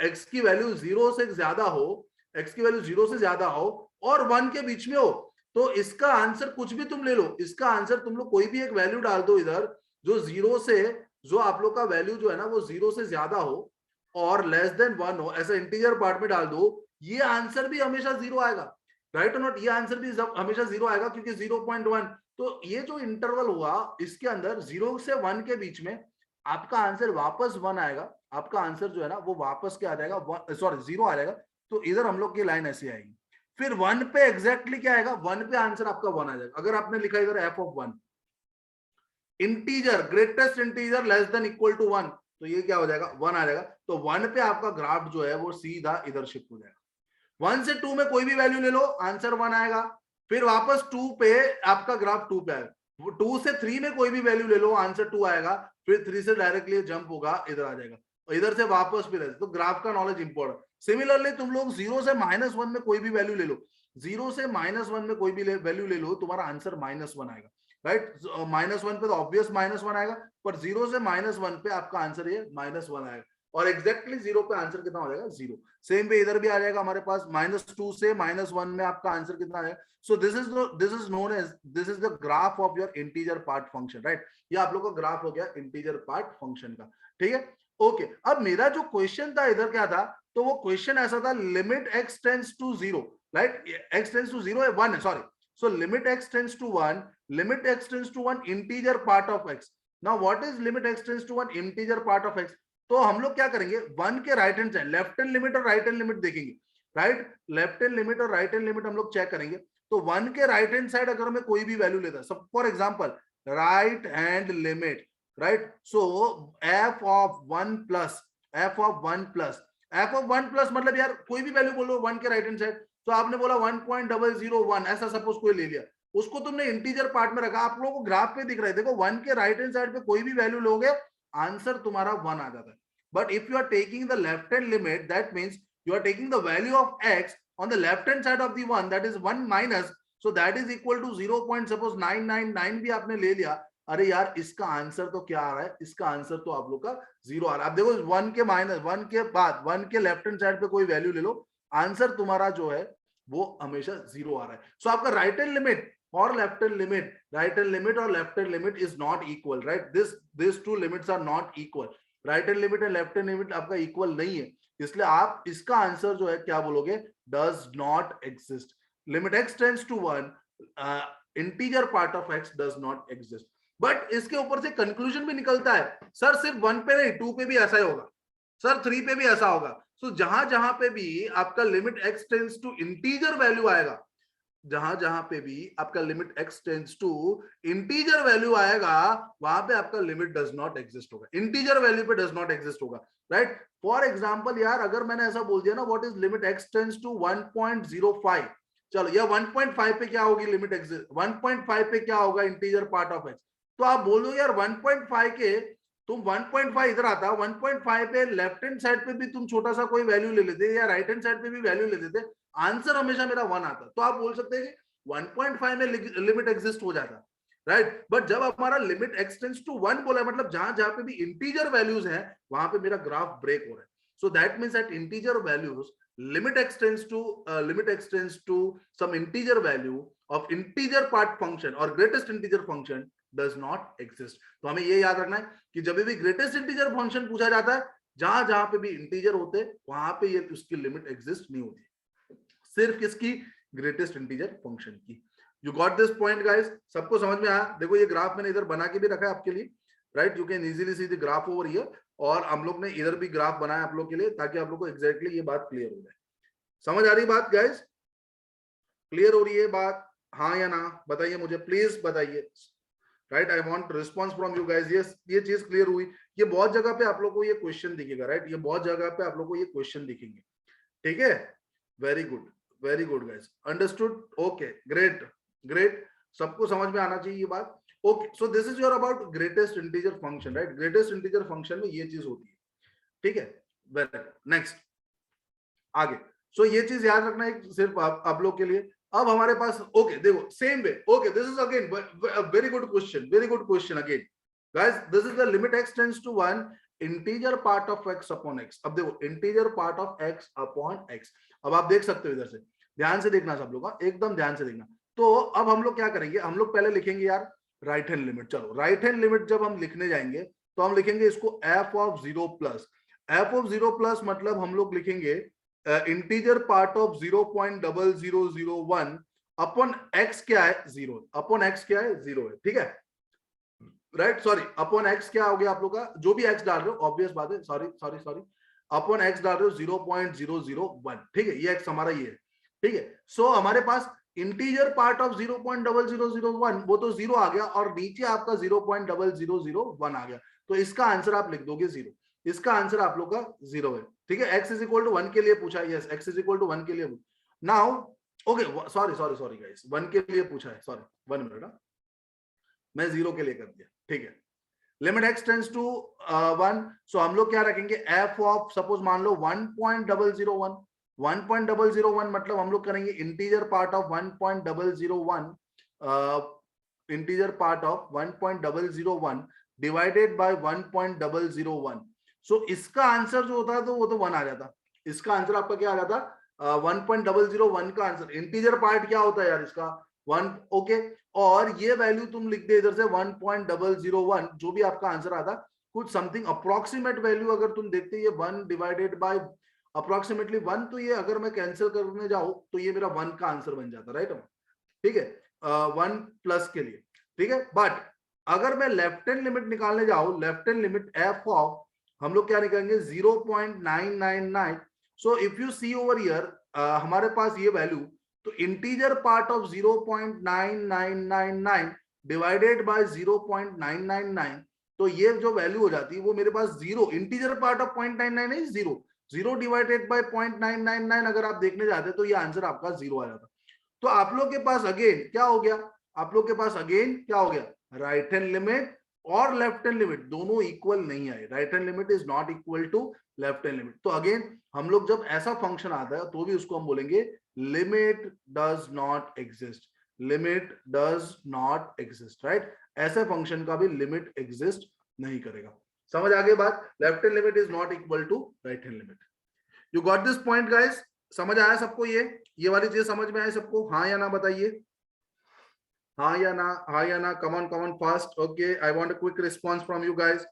x की वैल्यू 0 से ज्यादा हो, x की वैल्यू 0 से ज्यादा हो और 1 के बीच में हो, तो इसका आंसर कुछ भी तुम ले लो, इसका आंसर तुम लोग कोई भी एक वैल्यू डाल दो इधर जो 0 से, जो आप लोग का वैल्यू जो है ना वो 0 से ज्यादा हो और लेस देन 1 हो, ऐसा इंटीजर पार्ट में डाल दो, ये आंसर भी हमेशा 0 आएगा, राइट और नॉट? ये आंसर भी हमेशा 0 आएगा क्योंकि 0.1. तो ये जो इंटरवल हुआ इसके अंदर 0 से 1 के बीच में आपका आंसर वापस 1 आएगा. आपका आंसर जो है ना वो वापस क्या आ जाएगा, सॉरी 0 आ जाएगा. तो इधर हम लोग की लाइन ऐसी आएगी. फिर 1 पे एग्जैक्टली क्या आएगा, 1 पे आंसर आपका 1 आ जाएगा. अगर आपने लिखा इधर f of 1 integer, greatest integer less than equal to 1, तो ये क्या हो जाएगा, 1 आ जाएगा. तो 1 पे आपका ग्राफ जो है वो सीधा इधर शिफ्ट हो जाएगा. 1 से 2 में कोई भी वैल्यू ले लो, आंसर 1 आएगा. फिर वापस 2 पे आपका ग्राफ 2 पे आएगा. 2 से 3 में कोई भी वैल्यू ले लो, आंसर 2 आएगा. फिर 3 से डायरेक्टली जंप होगा, इधर आ जाएगा, और इधर से वापस फिर. तो ग्राफ का नॉलेज इंपॉर्टेंट. सिमिलरली तुम लोग 0 से -1 में कोई भी वैल्यू ले लो, 0 से -1 में कोई भी वैल्यू ले लो, तुम्हारा आंसर -1 आएगा, राइट? -1 पे तो ऑब्वियस -1 आएगा, पर 0 से -1 पे आपका आंसर ये -1 आएगा. और एग्जैक्टली 0 पे आंसर कितना हो जाएगा, 0. सेम पे इधर भी आ जाएगा हमारे पास, -2 से -1 में आपका आंसर कितना आएगा. So this is known as, this is the graph of your integer part function, right? ये आप लोग का ग्राफ हो गया इंटीजर पार्ट फंक्शन का, ठीक है? ओके, अब मेरा जो क्वेश्चन था इधर क्या था, तो वो क्वेश्चन ऐसा था, limit x tends to 0, right? x tends to 0 है 1 है, sorry. So limit x tends to 1, limit x tends to 1 integer part of x. Now what is limit x tends to 1 integer part of x? तो हम लोग क्या करेंगे, 1 के right hand side left hand limit और right hand limit देखेंगे, right? Left hand limit और right hand limit हम लोग चेक करेंगे. तो 1 के राइट हैंड साइड अगर मैं कोई भी वैल्यू लेता, सब for example right hand limit, right? So f of 1 plus, f of 1 plus, f of 1 plus मतलब यार कोई भी वैल्यू बोलो 1 के राइट हैंड साइड. तो आपने बोला 1.001, ऐसा सपोज कोई ले लिया, उसको तुमने इंटीजर पार्ट में रखा, आप लोगों को ग्राफ पे दिख रहा है, देखो 1 के राइट हैंड साइड पे कोई भी वैल्यू लोगे, आंसर तुम्हारा 1 आ जाता है. But if you are taking the left hand limit, that means you are taking the value of x on the left hand side of the 1, that is 1 minus, so that is equal to 0.999 भी आपने ले लिया. अरे यार इसका answer तो क्या आ रहा है, इसका आंसर तो आप लोग का 0 आ रहा है. आप देखो 1 के माइनस 1 के बाद 1 के लेफ्ट हैंड साइड पे कोई वैल्यू ले लो, आंसर तुम्हारा जो है वो हमेशा 0 आ रहा है. सो आपका राइट हैंड लिमिट और left hand limit, right hand limit और left hand limit is not equal, right? This two limits are not equal. Right hand limit and left hand limit आपका इक्वल नहीं है, इसलिए आप इसका answer जो है क्या बोलोगे, does not exist. Limit x tends to 1, integer part of x does not exist. But इसके ऊपर से कंक्लूजन भी निकलता है, सर सिर्फ 1 पे नहीं 2 पे भी ऐसा ही होगा, सर 3 पे भी ऐसा होगा। सो जहां जहां पे भी आपका limit x tends to integer value आएगा, जहां जहां पे भी आपका limit x tends to integer value आएगा, वहां पे आपका लिमिट डज नॉट एग्जिस्ट होगा, इंटीजर वैल्यू पे डज नॉट एग्जिस्ट होगा, राइट। फॉर एग्जांपल यार, अगर मैंने ऐसा बोल दिया ना, what is limit x tends to 1.05, चलो या 1.5 पे क्या होगी लिमिट एग्जिस्ट, 1.5 पे क्या होगा इंटीजर पार्ट ऑफ x, तो आप बोल दो यार 1.5 के, तुम 1.5 इधर आता, 1.5 पे लेफ्ट हैंड साइड पे भी तुम छोटा सा कोई वैल्यू ले लेते या राइट हैंड साइड पे भी वैल्यू ले लेते, आंसर हमेशा मेरा 1 आता। तो आप बोल सकते हैं कि 1.5 में लिमिट एग्जिस्ट हो जाता, राइट। बट जब हमारा लिमिट x टेंड्स टू 1 बोला है, मतलब जहां जहां पे भी इंटीजर वैल्यूज है वहां पे मेरा ग्राफ ब्रेक हो रहा है। So that means at integer values limit x tends to some integer value of integer part function or greatest integer function does not exist। तो हमें ये याद रखना है कि जब भी greatest integer function पूछा जाता है, जहां जहां पे भी इंटीजर होते वहां पे ये उसकी लिमिट एग्जिस्ट नहीं होती, सिर्फ किसकी, ग्रेटेस्ट इंटीजर फंक्शन की। You got this point guys, सबको समझ में आया? देखो ये ग्राफ मैंने इधर बना के भी रखा है आपके लिए, right, you can easily see the graph over here, और हम लोग ने इधर भी ग्राफ बनाया आप लोग के लिए ताकि आप लोग को एग्जैक्टली ये बात क्लियर हो जाए। समझ आ रही बात गाइस? क्लियर हो रही है बात? हाँ या ना बताइए मुझे, प्लीज बताइए, right. I want response from you guys. ये चीज क्लियर हुई? ये बहुत जगह पे आप लोग को ये क्वेश्चन दिखेगा, राइट, ये बहुत जगह पे आप लोग को ये क्वेश्चन दिखेंगे, ठीक है। Very good guys, understood, okay, great great, सबको समझ में आना चाहिए ये बात। Okay, so this is your about greatest integer function, right. Greatest integer function में ये चीज होती है, ठीक है। वेरी नेक्स्ट, आगे। सो ये चीज याद रखना है सिर्फ आप लोग के लिए। अब हमारे पास, ओके देखो same way, okay this is again very good question again guys, this is the limit x tends to 1 integer part of x upon x। अब देखो integer part of x upon x, अब आप देख सकते हो इधर से, ध्यान से देखना सब लोग, एकदम ध्यान से देखना। तो अब हम लोग क्या करेंगे, हम लोग पहले लिखेंगे यार राइट हैंड लिमिट। चलो राइट हैंड लिमिट जब हम लिखने जाएंगे तो हम लिखेंगे इसको f of 0 plus, f of 0 plus मतलब हम लोग लिखेंगे integer part of 0.0001 upon x क्या है 0, अपॉन x क्या है 0 है, ठीक है, राइट। सॉरी, अपॉन x क्या हो गया आप लोग का, जो भी x डाल रहे हो ऑब्वियस बात है, सॉरी अपॉन x डाल रहे हो 0.001, ठीक है, ये x हमारा ये है, ठीक है। सो हमारे पास इंटीजर पार्ट ऑफ 0.0001 वो तो 0 आ गया, और नीचे आपका 0.0001 आ गया, तो इसका आंसर आप लिख दोगे 0, इसका आंसर आप लोग का 0 है, ठीक है। x इज इक्वल टू 1 के लिए पूछा है, yes x is equal to 1 के लिए। नाउ ओके, सॉरी गाइस, 1 के लिए पूछा है, सॉरी 1 मिनट, मैं 0 के लिए कर दिया, ठीक है। लिमिट x टेंड्स टू 1, सो हम लोग क्या रखेंगे, f ऑफ सपोज मान लो 1.001, 1.001 मतलब हम लोग करेंगे integer part of 1.001, integer part of 1.001 divided by 1.001। सो इसका आंसर जो होता है तो वो तो 1 आ जाता, इसका आंसर आपका क्या आ जाता, 1.001 का आंसर। इंटीजर पार्ट क्या होता है यार इसका 1, ओके, और ये वैल्यू तुम लिख दे इधर से 1.001, जो भी आपका आंसर आता कुछ समथिंग अप्रोक्सीमेट वैल्यू अगर तुम देखते ये 1 डिवाइडेड बाय अप्रोक्सीमेटली 1, तो ये अगर मैं कैंसिल करने जाऊं तो ये मेरा 1 का आंसर बन जाता, राइट, ठीक है, 1 प्लस के लिए, ठीक है। बट अगर मैं लेफ्ट हैंड लिमिट निकालने जाऊं, left hand limit f of हम लोग क्या निकालेंगे 0.999। So if you see over here हमारे पास ये वैल्यू, तो integer part of 0.9999 divided by 0.999, तो ये जो वैल्यू हो जाती है वो मेरे पास 0, इंटीजर पार्ट ऑफ 0.99 है 0, 0 डिवाइडेड बाय 0.999 अगर आप देखने जाते तो ये आंसर आपका 0 आ जाता। तो आप लोग के पास अगेन क्या हो गया, आप लोग के पास अगेन क्या हो गया, राइट हैंड लिमिट और लेफ्ट हैंड लिमिट दोनों इक्वल नहीं आए, right hand limit is not equal to left hand limit. तो अगेन हम लोग जब ऐसा फंक्शन आता है तो भी उसको हम बोलेंगे limit does not exist, limit does not exist, right. ऐसे फंक्शन का भी लिमिट एग्जिस्ट नहीं करेगा। समझ आ गई बात, left hand limit is not equal to right hand limit. You got this point guys, समझ आया सबको, ये वाली चीज समझ में आया सबको, हाँ या ना बताइए, हाँ या ना, come on fast, okay, I want a quick response from you guys,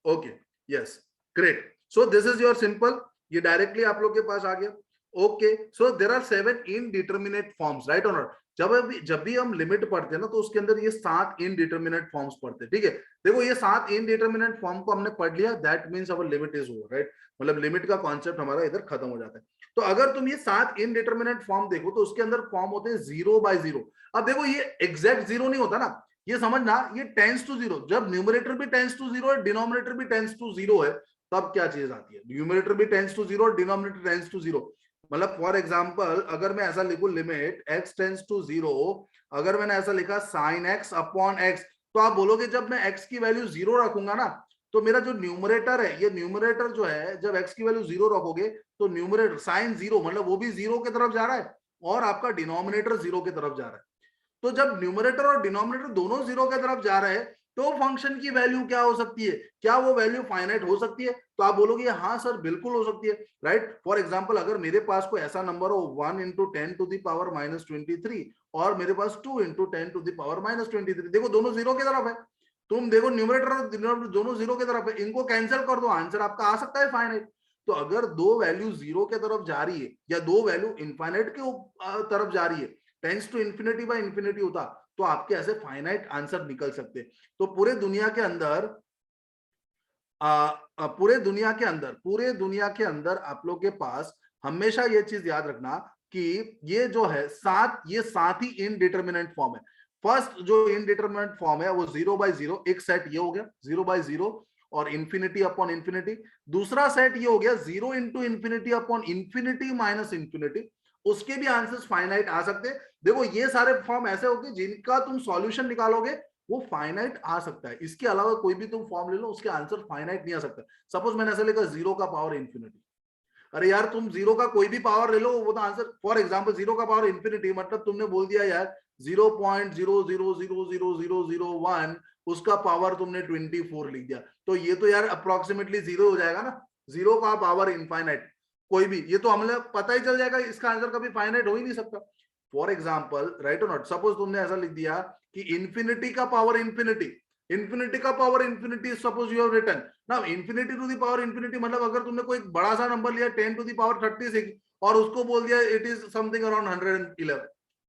okay, yes, great. So this is your simple, ये डायरेक्टली आप लोग के पास आ गया, okay, so there are 7 indeterminate forms, right और नॉट? जब भी हम लिमिट पढ़ते हैं ना, तो उसके अंदर ये 7 इनडिटरमिनेट फॉर्म्स पढ़ते हैं, ठीक है? देखो ये 7 इनडिटरमिनेट फॉर्म को हमने पढ़ लिया, that means our limit is over, right? मतलब लिमिट का कॉन्सेप्ट हमारा इधर खत्म हो जाता है। तो अगर तुम ये 7 इनडिटरमिनेट फॉर्म देखो, तो उसके अंदर फॉर्म होते हैं 0 बाय 0। अब देखो ये एग्जैक्ट 0 नहीं होता ना, ये समझना, ये टेंस टू 0। जब न्यूमरेटर भी टेंस टू 0 है, डिनोमिनेटर भी टेंस टू 0 है, तब क्या चीज आती है? न्यूमरेटर भी टेंस टू 0 और डिनोमिनेटर टेंस टू 0। मतलब फॉर एग्जांपल अगर मैं ऐसा लिखूं, लिमिट x टेंस टू 0, अगर मैंने ऐसा लिखा sin x अपॉन x, तो आप बोलोगे जब मैं x की वैल्यू 0 रखूंगा ना, तो मेरा जो न्यूमरेटर है, ये न्यूमरेटर जो है, जब x की वैल्यू 0 रखोगे, तो न्यूमरेटर sin 0 मतलब वो भी 0 की तरफ जा रहा है, और आपका डिनोमिनेटर 0 की तरफ जा रहा है। तो जब न्यूमरेटर और डिनोमिनेटर दोनों 0 की तरफ जा रहे हैं, तो फंक्शन की वैल्यू क्या हो सकती है? क्या वो वैल्यू फाइनाइट हो सकती है? तो आप बोलोगे हाँ सर बिल्कुल हो सकती है, राइट? फॉर एग्जांपल अगर मेरे पास कोई ऐसा नंबर हो 1 into 10 to the power minus 23, और मेरे पास 2 into 10 to the power minus 23, देखो दोनों 0 की तरफ है। तुम देखो न्यूमरेटर और डिनोमिनेटर दोनों 0 की तरफ है, इनको कैंसिल कर दो, आंसर आपका आ सकता है फाइनाइट। तो अगर दो वैल्यू 0 की तरफ जा रही है, या दो वैल्यू इनफाइनाइट के तरफ जा रही है, tends to infinity by infinity होता, तो आपके ऐसे फाइनाइट आंसर निकल सकते। तो पूरे दुनिया के अंदर पूरे दुनिया के अंदर आप लोग के पास हमेशा ये चीज याद रखना कि ये जो है ये सात ही इनडिटरमिनेंट फॉर्म है। फर्स्ट जो इनडिटरमिनेंट फॉर्म है वो 0 बाय 0, एक सेट ये हो गया 0 बाय 0 और इंफिनिटी अपॉन इंफिनिटी। दूसरा सेट ये हो गया 0 into infinity upon infinity minus infinity, उसके भी आंसर्स फाइनाइट आ सकते हैं। देखो ये सारे फॉर्म ऐसे होंगे जिनका तुम सॉल्यूशन निकालोगे वो फाइनाइट आ सकता है, इसके अलावा कोई भी तुम फॉर्म ले लो उसके आंसर फाइनाइट नहीं आ सकता। सपोज मैंने ऐसा लिखा 0 का पावर इंफिनिटी, अरे यार तुम 0 का कोई भी पावर ले लो वो तो आंसर, फॉर एग्जांपल 0 का पावर इंफिनिटी मतलब तुमने बोल दिया यार 0.000001 उसका पावर तुमने 24 लिख दिया, तो ये तो यार अप्रोक्सीमेटली 0 हो जाएगा ना, 0 का पावर इनफाइनाइट कोई भी, ये तो हमें पता ही चल जाएगा इसका आंसर कभी फाइनाइट हो ही नहीं सकता। फॉर एग्जाम्पल राइट और नॉट, सपोज तुमने ऐसा लिख दिया कि इंफिनिटी का पावर इंफिनिटी, इंफिनिटी का power infinity, suppose you have written ना infinity to the power infinity, मतलब अगर तुमने कोई बड़ा सा नंबर लिया 10 टू द पावर 36 और उसको बोल दिया इट इज समथिंग अराउंड 111,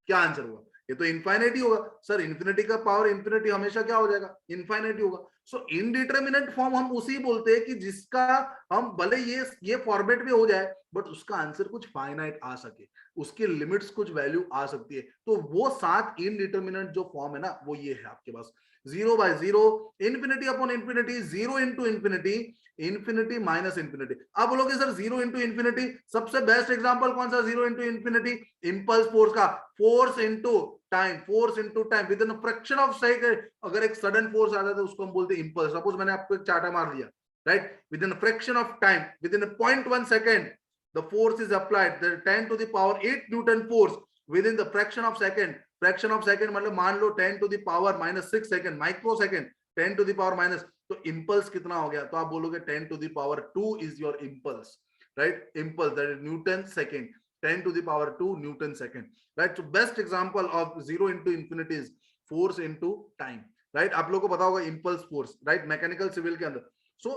क्या आंसर हुआ? ये तो इनफाइनाइट ही होगा सर, इंफिनिटी का पावर इंफिनिटी हमेशा क्या हो जाएगा? इनफाइनाइट ही होगा। सो इनडिटरमिनेट फॉर्म हम उसी बोलते हैं कि जिसका हम भले ये फॉर्मेट भी हो जाए बट उसका आंसर कुछ फाइनाइट आ सके, उसके लिमिट्स कुछ वैल्यू आ सकती है। तो वो 7 इनडिटरमिनेट जो फॉर्म है ना वो ये है आपके पास 0 by 0, infinity upon infinity, 0 into infinity, infinity minus infinity. आप बोलोगे सर 0 इंटू इंफिनिटी सबसे बेस्ट एग्जांपल कौन सा? 0 इंटू इंफिनिटी इंपल्स फोर्स का, force into time, force into time within fraction of second, अगर एक सडन फोर्स आ जाता है उसको हम बोलते हैं इंपल्स। सपोज मैंने आपको एक चाटा मार दिया right, with in fraction of time, with in 0.1 second the force is applied, the 10 to the power 8 newton force within the fraction of second, fraction of second मतलब मान लो 10 to the power minus 6 second, micro second, 10 to the power minus, तो impulse कितना हो गया? तो आप बोलोगे 10 to the power 2 is your impulse, right? impulse that is newton second, 10 to the power 2 newton second, right? So best example of 0 into infinity is force into time, right? आप लोगों को पता होगा impulse force, right? Mechanical civil के अंदर। so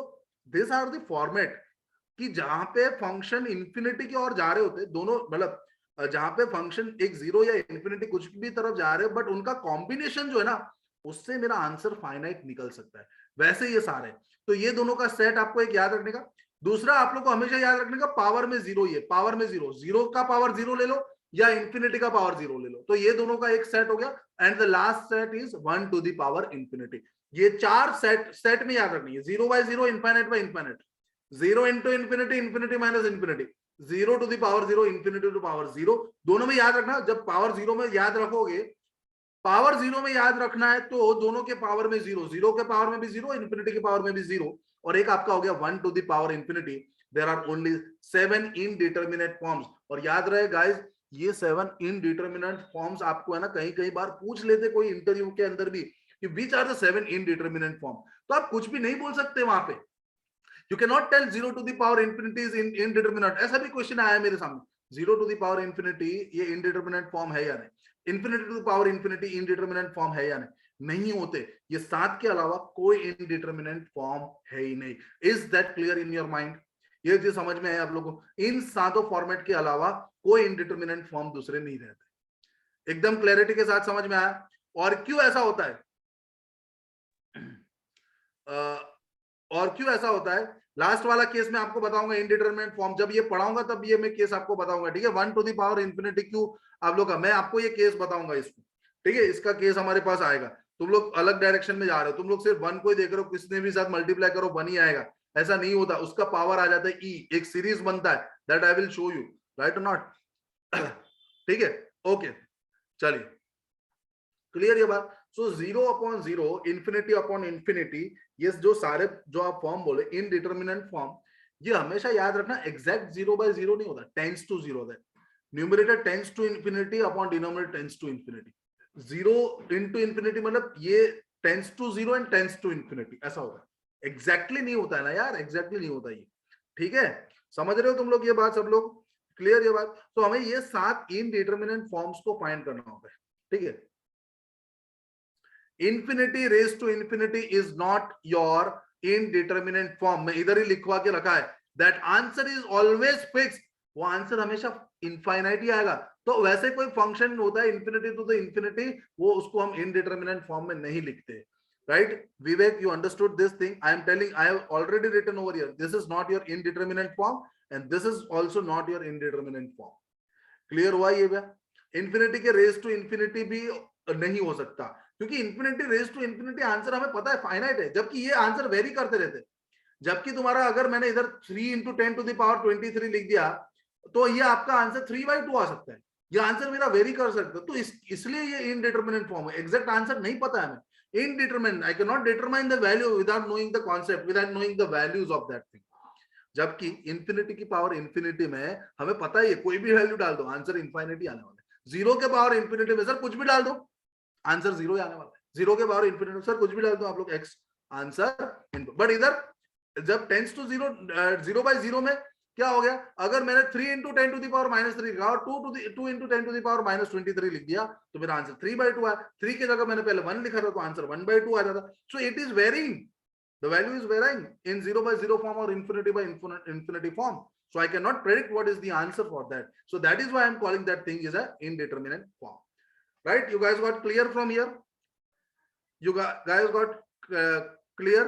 these are the format कि जहां पे फंक्शन इंफिनिटी की ओर जा रहे होते दोनों, मतलब जहां पे फंक्शन एक 0 या इंफिनिटी कुछ भी तरफ जा रहे हो बट उनका कॉम्बिनेशन जो है ना उससे मेरा आंसर फाइनाइट निकल सकता है, वैसे ये सारे। तो ये दोनों का सेट आपको एक याद रखने का। दूसरा आप लोग को हमेशा याद रखने का पावर में 0, ये पावर में 0, 0 का पावर 0 ले लो या इंफिनिटी का पावर 0 ले लो, तो ये दोनों का एक सेट हो गया। And the last set is 1 to the power infinity. ये चार सेट में याद रखनी है, 0 by 0, infinite by infinite, 0 into infinity, infinity minus infinity, 0 to the power 0, infinity to power 0, दोनों में याद रखना। जब पावर 0 में याद रखोगे, पावर 0 में याद रखना है तो दोनों के पावर में 0, 0 के पावर में भी 0, इंफिनिटी के पावर में भी 0, और एक आपका हो गया 1 to the power infinity. There are only 7 indeterminate forms. और याद रहे गाइस, ये 7 इनडिटरमिनेट फॉर्म्स आपको है ना कहीं कहीं बार पूछ लेते कोई इंटरव्यू के अंदर भी कि which are the 7 indeterminate form, तो आप कुछ भी नहीं बोल सकते वहां पे। You cannot tell 0 to the power infinity is indeterminate, ऐसा भी क्वेश्चन आया मेरे सामने, 0 to the power infinity ये indeterminate फॉर्म है या नहीं, infinity to the power infinity indeterminate form है या नहीं होते। ये 7 के अलावा कोई indeterminate फॉर्म है ही नहीं। Is that clear in your mind? ये चीज समझ में है आप लोगों को? इन सातों फॉर्मेट के अलावा कोई इनडिटरमिनेंट फॉर्म दूसरे नहीं रहते। एकदम क्लैरिटी के साथ समझ में आया? और क्यों ऐसा होता है? और क्यों ऐसा होता है? लास्ट वाला केस मैं आपको बताऊंगा इनडिटरमिनेंट फॉर्म, जब ये पढ़ाऊंगा तब ये मैं केस आपको बताऊंगा, ठीक है? 1 टू द पावर इंफिनिटी क्यू आप लोग का, मैं आपको ये केस बताऊंगा इसको, ठीक है? इसका केस हमारे पास आएगा। तुम लोग अलग डायरेक्शन में जा रहे हो, तुम लोग सिर्फ 1 को ही देख रहे हो, किसने भी साथ मल्टीप्लाई करो 1 ही आएगा, ऐसा नहीं होता। उसका पावर आ जाता है ई, एक सीरीज बनता है, that I will show you, right और नॉट? ठीक है, ओके, चलिए, क्लियर ये बात? सो 0 अपॉन 0, इंफिनिटी अपॉन इंफिनिटी, ये जो सारे जो आप फॉर्म बोले इनडिटरमिनेंट फॉर्म, ये हमेशा याद रखना एग्जैक्ट 0 बाय 0 नहीं होता, टेंड्स टू 0 होता है। Numerator tends to infinity upon denominator tends to infinity. 0 into infinity मतलब ये tends to 0 and tends to infinity, ऐसा होता है। एग्जैक्टली नहीं होता है ना यार, एग्जैक्टली नहीं होता ये, ठीक है? समझ रहे हो तुम लोग ये बात, सब लोग क्लियर ये बात? तो हमें ये 7 इनडिटरमिनेंट फॉर्म्स को फाइंड करना होता है, ठीक है? Infinity raise to infinity is not your indeterminate form, मैं इधर ही लिखवा के रखा है, that answer is always fix, वो आंसर हमेशा इनफाइनाइट ही आएगा। तो वैसे कोई फंक्शन होता है इंफिनिटी टू द इंफिनिटी, वो उसको हम इनडिटरमिनेंट फॉर्म में नहीं लिखते, right? Vivek, you understood this thing? I am telling, I have already written over here, this is not your indeterminate form and this is also not your indeterminate form. Clear हुआ ये भैया? Infinity के raise to infinity भी नहीं हो सकता, क्योंकि infinity raise to infinity answer हमें पता है फाइनाइट है, जबकि ये आंसर वेरी करते रहते। जबकि तुम्हारा अगर मैंने इधर 3 इंटू 10 टू द पावर 23 लिख दिया, तो ये आपका आंसर 3/2 आ सकता है, ये आंसर मेरा वेरी कर सकता है। तो इसलिए ये इनडिटरमिनेंट फॉर्म है, एग्जैक्ट आंसर नहीं पता है हमें। Indeterminate, I can not determine the value without knowing the concept, without knowing the values of that thing. जबकि इंफिनिटी की पावर इंफिनिटी में हमें पता ही है, कोई भी वैल्यू डाल दो आंसर इनफाइनिटी आने वाला है। 0 के पावर इंफिनिटी में सर कुछ भी डाल दो, आंसर 0 ही आने वाला है। 0 के पावर इंफिनिटी सर कुछ भी डाल दो आप लोग x, आंसर। बट इधर जब टेंस टू 0, 0/0 में क्या हो गया? अगर मैंने 3 इंटू 10 टू द पावर -3 लिखा और 2 इंटू 10 टू द पावर -23 लिख दिया, तो मेरा आंसर 3/2 है। 3 की जगह मैंने पहले 1 लिखा था, तो आंसर 1/2 आ जाता। So it is varying, the value is varying in 0/0 form or infinity by infinity form, so I cannot predict what is the answer for that. So that is why I'm calling that thing is a indeterminate form, right? You guys got clear from here? You guys got clear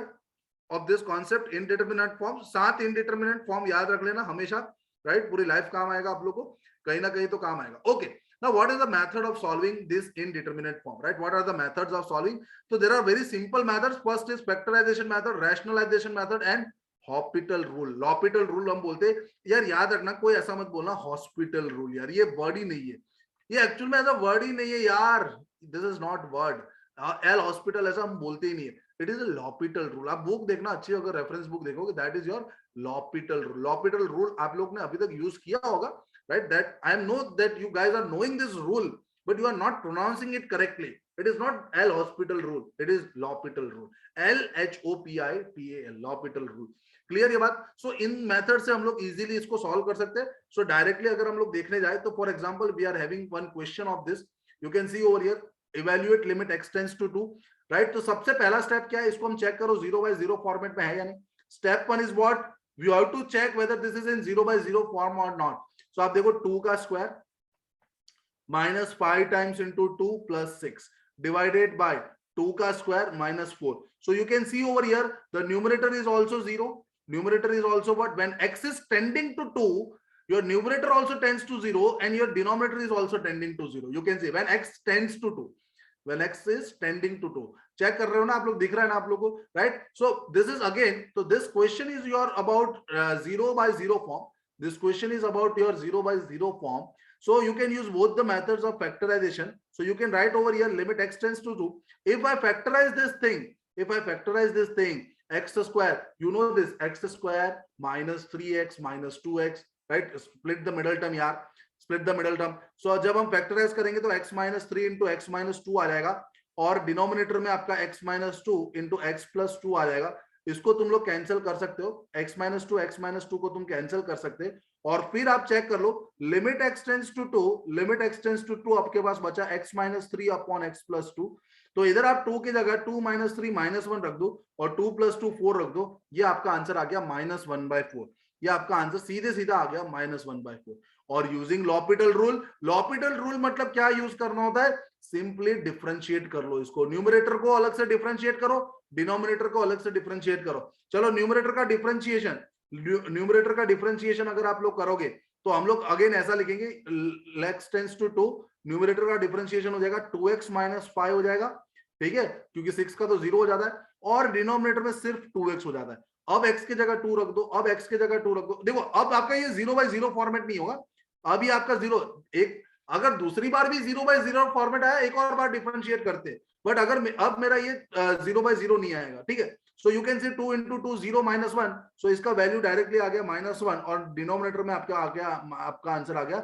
of this concept indeterminate form? 7 indeterminate form याद रख लेना हमेशा, right? पूरी life काम आएगा आप लोगों को, कहीं ना कहीं तो काम आएगा। okay, now what is the method of solving this indeterminate form, right? What are the methods of solving? So there are very simple methods. First is factorization method, rationalization method and Hospital rule. L'Hopital rule हम बोलते हैं यार, याद रखना, कोई ऐसा मत बोलना हॉस्पिटल रूल, यार ये वर्ड ही नहीं है, ये एक्चुअल में ऐसा वर्ड ही नहीं है यार, this is not word. L hospital ऐसा हम बोलते ही नहीं है, it is a L'Hôpital rule. आप बुक देखना अच्छी, अगर रेफरेंस बुक देखोगे, that is your L'Hôpital rule. L'Hôpital rule आप लोग ने अभी तक यूज किया होगा, right? That I know that you guys are knowing this rule, but you are not pronouncing it correctly. It is not L hospital rule, it is L'Hopital rule, LHOPITAL, L'Hopital rule। Clear ये बात? सो इन method से हम लोग easily इसको solve कर सकते हैं। सो directly अगर हम लोग देखने जाए तो for example we are having one question of this, you can see over here, evaluate limit x tends to 2, right? तो सबसे पहला स्टेप क्या है, इसको हम चेक करो 0/0 फॉर्मेट में है या नहीं। Step 1 is what, we have to check whether this is in 0/0 form और नॉट। सो आप देखो 2 का square -5 times into 2 + 6 divided by 2 का square -4। So you can see over here the numerator is also 0. Numerator is also what, when x is tending to 2, your numerator also tends to 0 and your denominator is also tending to 0. You can see when x tends to 2, when x is tending to 2, check कर रहे हो ना आप लोग, दिख रहा है ना आप लोगों को, right? So this is again, so this question is your about 0/0 form. This question is about your 0/0 form. So you can use both the methods of factorization. So you can write over here limit x tends to 2. If I factorize this thing, x square, you know this, x square minus 3x minus 2x, right? Split the middle term यार, split the middle term. So जब हम factorize करेंगे तो x minus 3 into x minus 2 आ जाएगा, और denominator में आपका x minus 2 into x plus 2 आ जाएगा। इसको तुम लोग कैंसिल कर सकते हो, x minus 2 को तुम कैंसिल कर सकते हो, और फिर आप चेक कर लो limit x tends to 2, limit x tends to 2 आपके पास बचा x minus 3 upon x plus 2। तो इधर आप 2 की जगह 2 minus 3 -1 रख दो और 2 plus 2 4 रख दो, ये आपका आंसर आ गया -1/4। ये आपका आंसर सीधे सीधा आ गया -1/4। और यूजिंग लॉपिटल रूल मतलब क्या यूज करना होता है, सिंपली डिफरेंशिएट कर लो इसको, न्यूमरेटर को अलग से डिफरेंशिएट करो, डिनोमिनेटर को अलग से डिफरेंशिएट करो। चलो न्यूमरेटर का डिफरेंशिएशन अगर आप लोग करोगे तो हम लोग अगेन ऐसा लिखेंगे, x टेंड्स टू 2, न्यूमरेटर का डिफरेंशिएशन हो जाएगा 2x - 5 हो जाएगा, ठीक है, क्योंकि 6 का तो 0 हो जाता है, और डिनोमिनेटर में सिर्फ 2x हो जाता है। अब x की जगह 2 रख दो, अब x की जगह 2 रख दो। देखो अब आपका ये 0/0 फॉर्मेट नहीं होगा, अभी आपका 0 एक, अगर दूसरी बार भी 0/0 फॉर्मेट आया, एक और बार डिफरेंशिएट करते हैं, बट अगर अब मेरा ये 0/0 नहीं आएगा, ठीक है। सो यू कैन से 2 × 2 0 - 1, सो इसका वैल्यू डायरेक्टली आ गया -1, और डिनोमिनेटर में आपका आ गया, आपका आंसर आ गया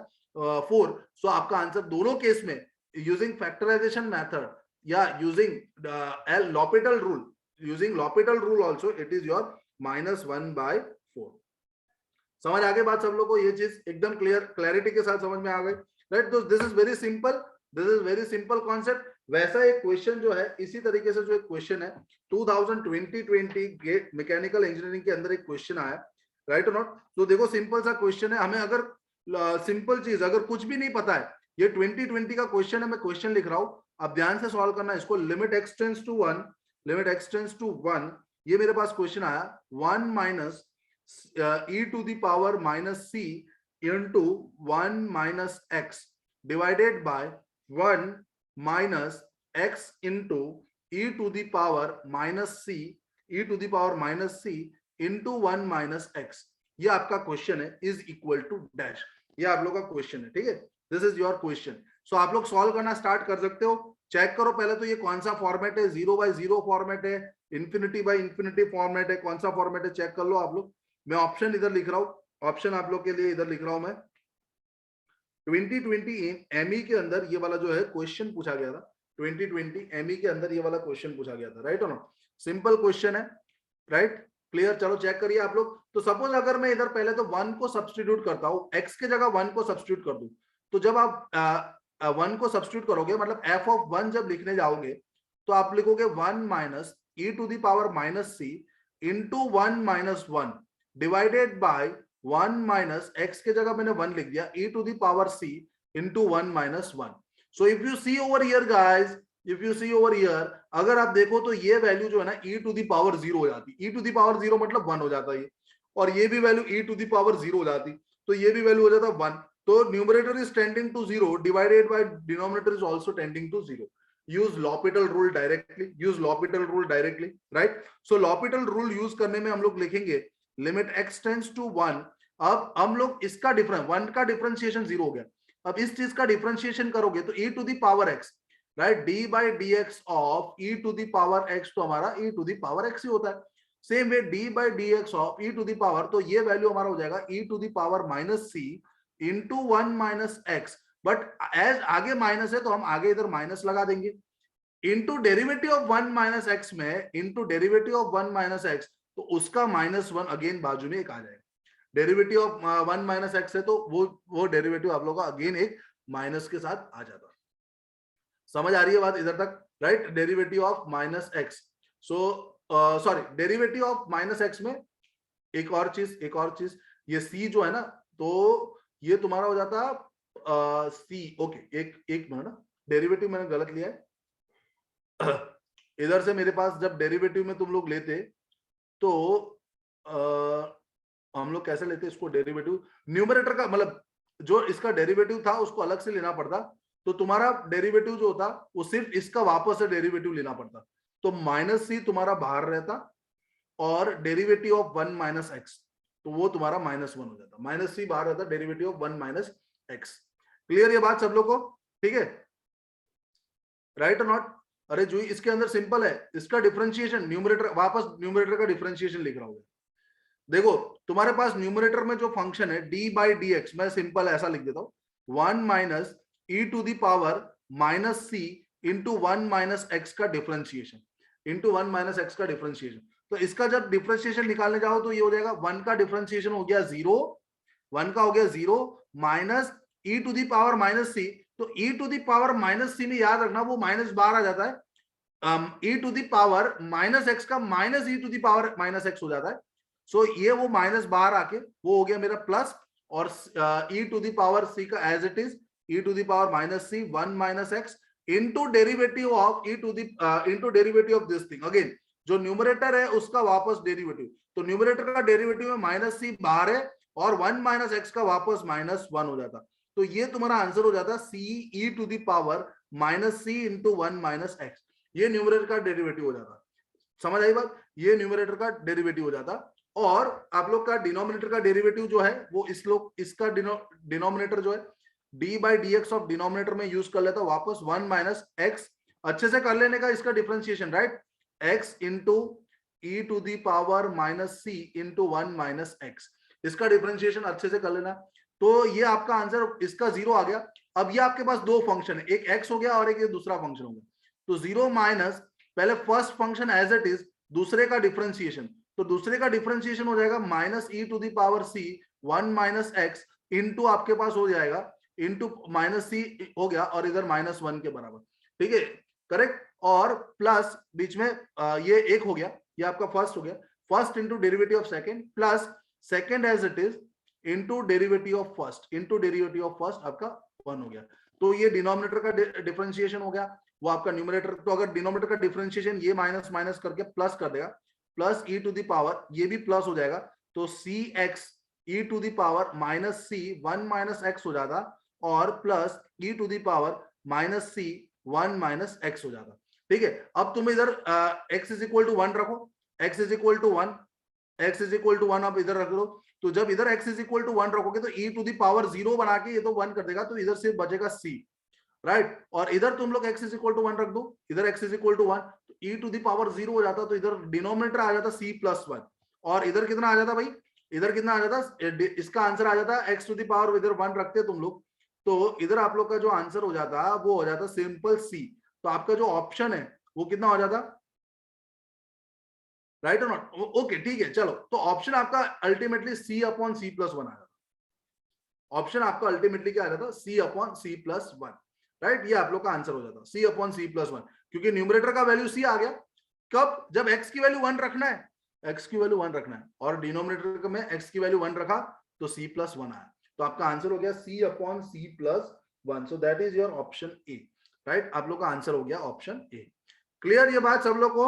4। सो आपका आंसर दोनों केस में यूजिंग फैक्टराइजेशन मेथड या using L'Hôpital rule also it is your -1/4। समझ आ गई बात सब लोग को, ये चीज एकदम क्लैरिटी के साथ समझ में आ गई, राइट। तो this is very simple concept. वैसा एक क्वेश्चन जो है, इसी तरीके से जो एक क्वेश्चन है 2020 गेट मैकेनिकल इंजीनियरिंग के अंदर एक क्वेश्चन आया, राइट और नॉट। तो देखो सिंपल सा क्वेश्चन है, हमें अगर सिंपल चीज अगर कुछ भी नहीं पता है, ये 2020 का क्वेश्चन है, मैं क्वेश्चन लिख रहा हूं, आप ध्यान से सॉल्व करना इसको। लिमिट x टेंड्स टू 1, ये मेरे पास क्वेश्चन आया 1 - e to the power -c into 1 - x divided by 1 - x into e to the power -c into 1 - x। ये आपका क्वेश्चन है, इज इक्वल टू डैश, ये आप लोग का क्वेश्चन है, ठीक है। This is your question. So आप लोग सॉल्व करना स्टार्ट कर सकते हो। चेक करो पहले तो ये कौन सा फॉर्मेट है, 0/0 फॉर्मेट है, ∞/∞ फॉर्मेट है, कौन सा फॉर्मेट है चेक कर लो आप लोग। मैं ऑप्शन इधर लिख रहा हूं, ऑप्शन आप लोग के लिए इधर लिख रहा हूं मैं। 2020 एमई के अंदर ये वाला जो है क्वेश्चन पूछा गया था, 2020 एमई के अंदर ये वाला क्वेश्चन पूछा गया था, राइट और नॉट। सिंपल क्वेश्चन है, राइट, क्लियर। चलो चेक करिए आप लोग। तो सपोज अगर मैं इधर पहले तो 1 को सब्स्टिट्यूट करता हूं, x के जगह 1 को सब्स्टिट्यूट कर दूं, तो जब आप 1 को सब्स्टिट्यूट करोगे, मतलब f(1) जब लिखने जाओगे तो आप लिखोगे 1 - e to the power -c into 1 - 1 divided by 1 - x के जगह मैंने 1 लिख दिया, e to the power c into 1 - 1। So if you see over here guys, if you see over here, अगर आप देखो तो ये वैल्यू जो है ना e to the power 0 हो जाती, e to the power 0 मतलब 1 हो जाता है, और ये भी value e to the power 0 हो जाती, तो ये भी वैल्यू हो जाता 1। तो numerator is tending to 0 divided by denominator is also tending to 0। Use L'Hopital rule directly, right. So L'Hopital rule use करने में हम लोग लिखेंगे लिमिट x टेंड्स टू 1। अब हम लोग इसका डिफरेंस 1 का डिफरेंशिएशन 0 हो गया, अब इस चीज का डिफरेंशिएशन करोगे तो e to the power x, right, d/dx of e to the power x तो हमारा e to the power x ही होता है। Same way d/dx of e to the power, तो ये वैल्यू हमारा हो जाएगा e to the power -c into 1 - x, but as आगे माइनस है तो हम आगे इधर माइनस लगा देंगे, इंटू डेरिवेटिव ऑफ 1 - x में, इंटू डेरिवेटिव ऑफ 1 - x, तो उसका -1 अगेन बाजू में एक आ जाएगा। डेरिवेटिव ऑफ 1 - x है तो वो डेरिवेटिव आप लोगों का अगेन एक माइनस के साथ आ जाता है। समझ आ रही है बात इधर तक, right. Derivative of -x, so sorry, derivative of -x में एक और चीज, ये c जो है ना, तो ये तुम्हारा हो जाता c, ओके, एक मिनट ना, डेरिवेटिव मैंने गलत लिया है। इधर से मेरे पास जब डेरिवेटिव में तुम लोग लेते तो हम लोग कैसे लेते इसको, डेरिवेटिव न्यूमरेटर का, मतलब जो इसका डेरिवेटिव था उसको अलग से लेना पड़ता, तो तुम्हारा डेरिवेटिव जो होता वो सिर्फ इसका वापस से डेरिवेटिव लेना पड़ता, तो -c तुम्हारा बाहर रहता, और डेरिवेटिव ऑफ 1 - x, तो वो तुम्हारा -1 हो जाता, -c बाहर रहता, डेरिवेटिव ऑफ 1 - x। क्लियर ये बात सब लोग को, ठीक है, राइट और नॉट। अरे जो इसके अंदर सिंपल है, इसका डिफरेंशिएशन न्यूमरेटर, वापस न्यूमरेटर का डिफरेंशिएशन लिख रहा हूं। देखो तुम्हारे पास न्यूमरेटर में जो फंक्शन है d/dx, मैं सिंपल ऐसा लिख देता हूं, 1 - e to the power -c into 1 - x का डिफरेंशिएशन, into 1 - x का डिफरेंशिएशन। तो इसका जब डिफरेंशिएशन निकालने जाओ तो ये हो जाएगा 1 का डिफरेंशिएशन हो गया 0, 1 का हो गया 0 minus e to the power -c, तो e to the power -c में याद रखना वो माइनस बाहर आ जाता है, e to the power -x का -e to the power -x हो जाता है। सो ये वो माइनस बाहर आके वो हो गया मेरा प्लस, और e to the power c का as it is e to the power minus c 1 minus x into derivative of into derivative of this thing. Again जो न्यूमरेटर है उसका वापस डेरिवेटिव, तो न्यूमरेटर का डेरिवेटिव में माइनस c बाहर है और 1 माइनस x का वापस माइनस 1 हो जाता, तो ये तुम्हारा आंसर हो जाता c e to the power minus c into 1 minus x। ये न्यूमरेटर का डेरिवेटिव हो जाता, समझ आई बात, ये न्यूमरेटर का डेरिवेटिव हो जाता। और आप लोग का डिनोमिनेटर का डेरिवेटिव जो है वो इसका डिनोमिनेटर जो है D by D x of denominator में यूज कर लेता वापस 1 माइनस एक्स, अच्छे से कर लेने का इसका differentiation, right, x into e to the power minus c into 1 minus x, इसका डिफरेंशिएशन अच्छे से कर लेना। तो ये आपका आंसर इसका 0 आ गया। अब ये आपके पास दो फंक्शन है, एक एक्स हो गया और एक दूसरा फंक्शन हो गया, तो 0 माइनस पहले first function as it is, दूसरे का डिफरेंशिएशन, तो दूसरे का डिफरेंशिएशन हो जाएगा minus e to the power c 1 minus x into आपके पास हो जाएगा इंटू माइनस सी हो गया और इधर माइनस 1 के बराबर, ठीक है, करेक्ट, और प्लस बीच में ये एक हो गया, ये आपका फर्स्ट हो गया, first into derivative of second plus second as it is into derivative of first into derivative of first आपका 1 हो गया। तो ये डिनोमिनेटर का डिफरेंशिएशन हो गया, वो आपका न्यूमरेटर, तो अगर डिनोमिनेटर का डिफरेंशिएशन ये माइनस माइनस करके प्लस कर देगा, plus e to the power ये भी प्लस हो जाएगा, तो c x e to the power minus c 1 minus x हो जाता, और plus e to the power minus c 1 minus x हो जाता, ठीक है। अब तुम इधर x इज इक्वल टू 1 रखो, x is equal to 1, x is equal to 1 आप इधर रख दो, तो जब इधर x इज इक्वल टू 1 रखोगे तो e टू द पावर 0 बना के ये तो 1 कर देगा, तो इधर सिर्फ बचेगा c, राइट, और इधर तुम लोग x इज इक्वल टू 1 रख दो, इधर x इज इक्वल टू 1, तो e टू द पावर 0 हो जाता, तो इधर डिनोमिनेटर आ जाता c प्लस 1, और इधर कितना आ जाता भाई, इधर कितना आ जाता, इसका आंसर आ जाता x टू द पावर इधर 1 रखते तुम लोग, तो इधर आप लोग का जो आंसर हो जाता वो हो जाता सिंपल c, तो आपका जो ऑप्शन है वो कितना हो जाता, राइट और नॉट, ओके ठीक है, चलो, तो ऑप्शन आपका ultimately c upon c plus 1 आ जाता, ऑप्शन आपका अल्टीमेटली क्या आ जाता, c upon c plus 1, right, ये आप लोग का आंसर हो जाता c अपॉन c प्लस 1, क्योंकि न्यूमरेटर का वैल्यू c आ गया, कब, जब x की वैल्यू 1 रखना है, x की वैल्यू 1 रखना है, और डिनोमिनेटर में x की वैल्यू 1 रखा तो c प्लस 1 आया, तो आपका आंसर हो गया c upon c plus 1, so that is your option A, right, आप लोग का आंसर हो गया ऑप्शन ए। क्लियर ये बात सब लोग को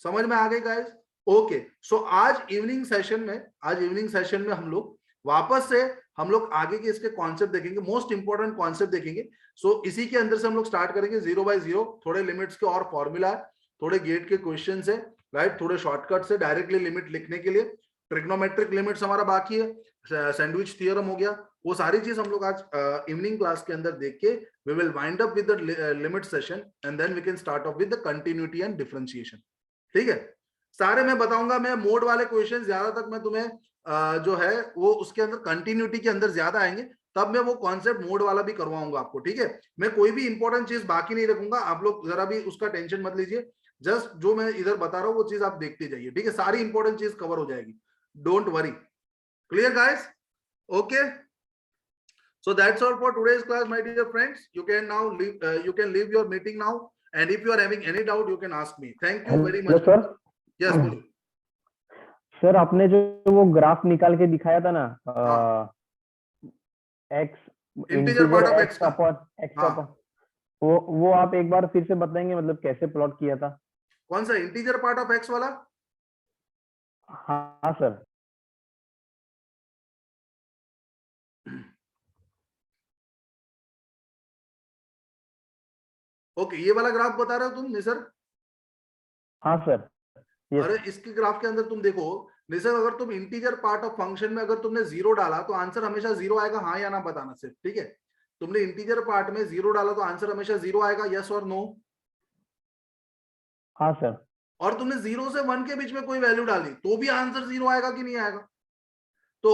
समझ में आ गई गाइस? ओके, सो आज इवनिंग सेशन में हम लोग वापस से हम लोग आगे के इसके कॉन्सेप्ट देखेंगे, मोस्ट इंपॉर्टेंट कॉन्सेप्ट देखेंगे। सो इसी के अंदर से हम लोग स्टार्ट करेंगे 0 बाय 0, थोड़े लिमिट्स के और फॉर्मूला है, थोड़े गेट के क्वेश्चन है, राइट, थोड़े शॉर्टकट से डायरेक्टली लिमिट लिखने के लिए, ट्रिग्नोमेट्रिक लिमिट्स हमारा बाकी है, सैंडविच थियरम हो गया, वो सारी चीज हम लोग आज इवनिंग क्लास के अंदर देख के we will wind up with the limit session and then we can start off with the continuity and differentiation, ठीक है। सारे मैं बताऊंगा, मैं मोड वाले क्वेश्चन ज्यादा तक मैं तुम्हें जो है वो उसके अंदर कंटिन्यूटी के अंदर ज्यादा आएंगे, तब मैं वो कॉन्सेप्ट मोड वाला भी करवाऊंगा आपको, ठीक है। मैं कोई भी इंपॉर्टेंट चीज बाकी नहीं रखूंगा, आप लोग जरा भी उसका टेंशन मत लीजिए, जस्ट जो मैं इधर बता रहा हूँ वो चीज आप देखते जाइए, ठीक है, सारी इंपॉर्टेंट चीज कवर हो जाएगी, don't worry. Clear guys? Okay, so that's all for today's class, my dear friends. You can now leave your meeting now, and if you are having any doubt you can ask me. Thank you very much. Sir, yes बोलो sir आपने जो वो graph निकाल के दिखाया था ना, x integer part of x का, अपॉन वो आप एक बार फिर से बताएंगे, मतलब कैसे प्लॉट किया था? कौन सा इंटीजर पार्ट ऑफ एक्स वाला? हाँ सर। ओके, ये वाला ग्राफ बता रहे हो तुम निसर? हाँ सर। अरे इसके ग्राफ के अंदर तुम देखो निसर, अगर तुम इंटीजर पार्ट ऑफ फंक्शन में अगर तुमने 0 डाला तो आंसर हमेशा 0 आएगा, हाँ या ना बताना सिर्फ, ठीक है। तुमने इंटीजर पार्ट में 0 डाला तो आंसर हमेशा 0 आएगा, यस और नो? हाँ सर। और तुमने 0 से 1 के बीच में कोई वैल्यू डाली तो भी आंसर 0 आएगा कि नहीं आएगा? तो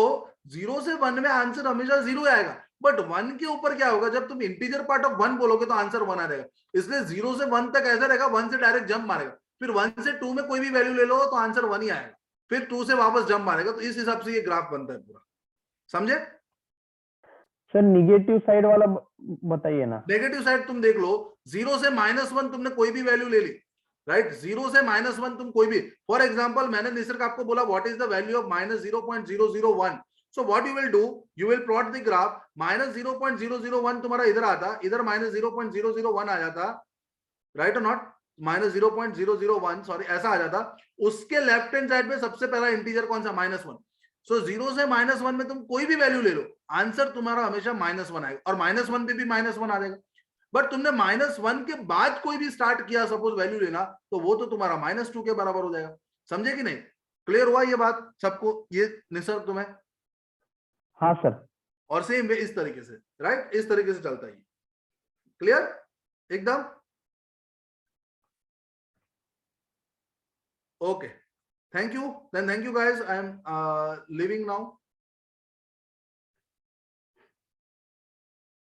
0 से 1 में आंसर हमेशा 0 आएगा, बट 1 के ऊपर क्या होगा, जब तुम इंटीजर पार्ट ऑफ 1 बोलोगे तो आंसर 1 आ जाएगा, इसलिए 0 से 1 तक ऐसा रहेगा, 1 से डायरेक्ट जंप मारेगा, फिर 1 से 2 में कोई भी वैल्यू ले लो तो आंसर 1 ही आएगा, फिर 2 से वापस जंप मारेगा, तो इस हिसाब से ये ग्राफ बनता है पूरा, समझे? सर निगेटिव साइड वाला बताइए ना। नेगेटिव साइड तुम देख लो, 0 से -1 तुमने कोई भी वैल्यू ले ली, राइट। 0 से -1 तुम कोई भी, फॉर एग्जांपल मैंने निसर्ग आपको बोला what is the value of -0.001, so what you will do, you will plot the graph, -0.001 तुम्हारा इधर आता, इधर -0.001 आ जाता, राइट और नॉट, -0.001 सॉरी ऐसा आ जाता, उसके लेफ्ट हैंड साइड पे सबसे पहला इंटीजर कौन सा, -1। सो 0 से -1 में तुम कोई भी वैल्यू ले लो, आंसर तुम्हारा हमेशा -1 आएगा, और -1 पे भी -1 आ जाएगा। बट तुमने -1 के बाद कोई भी स्टार्ट किया सपोज वैल्यू लेना, तो वो तो तुम्हारा -2 के बराबर हो जाएगा। समझे कि नहीं? क्लियर हुआ ये बात सबको, ये निसर्ग तुम्हें? हाँ सर। और सेम वे इस तरीके से, राइट, इस तरीके से चलता है। क्लियर एकदम? Okay, thank you, then thank you guys, I am leaving now.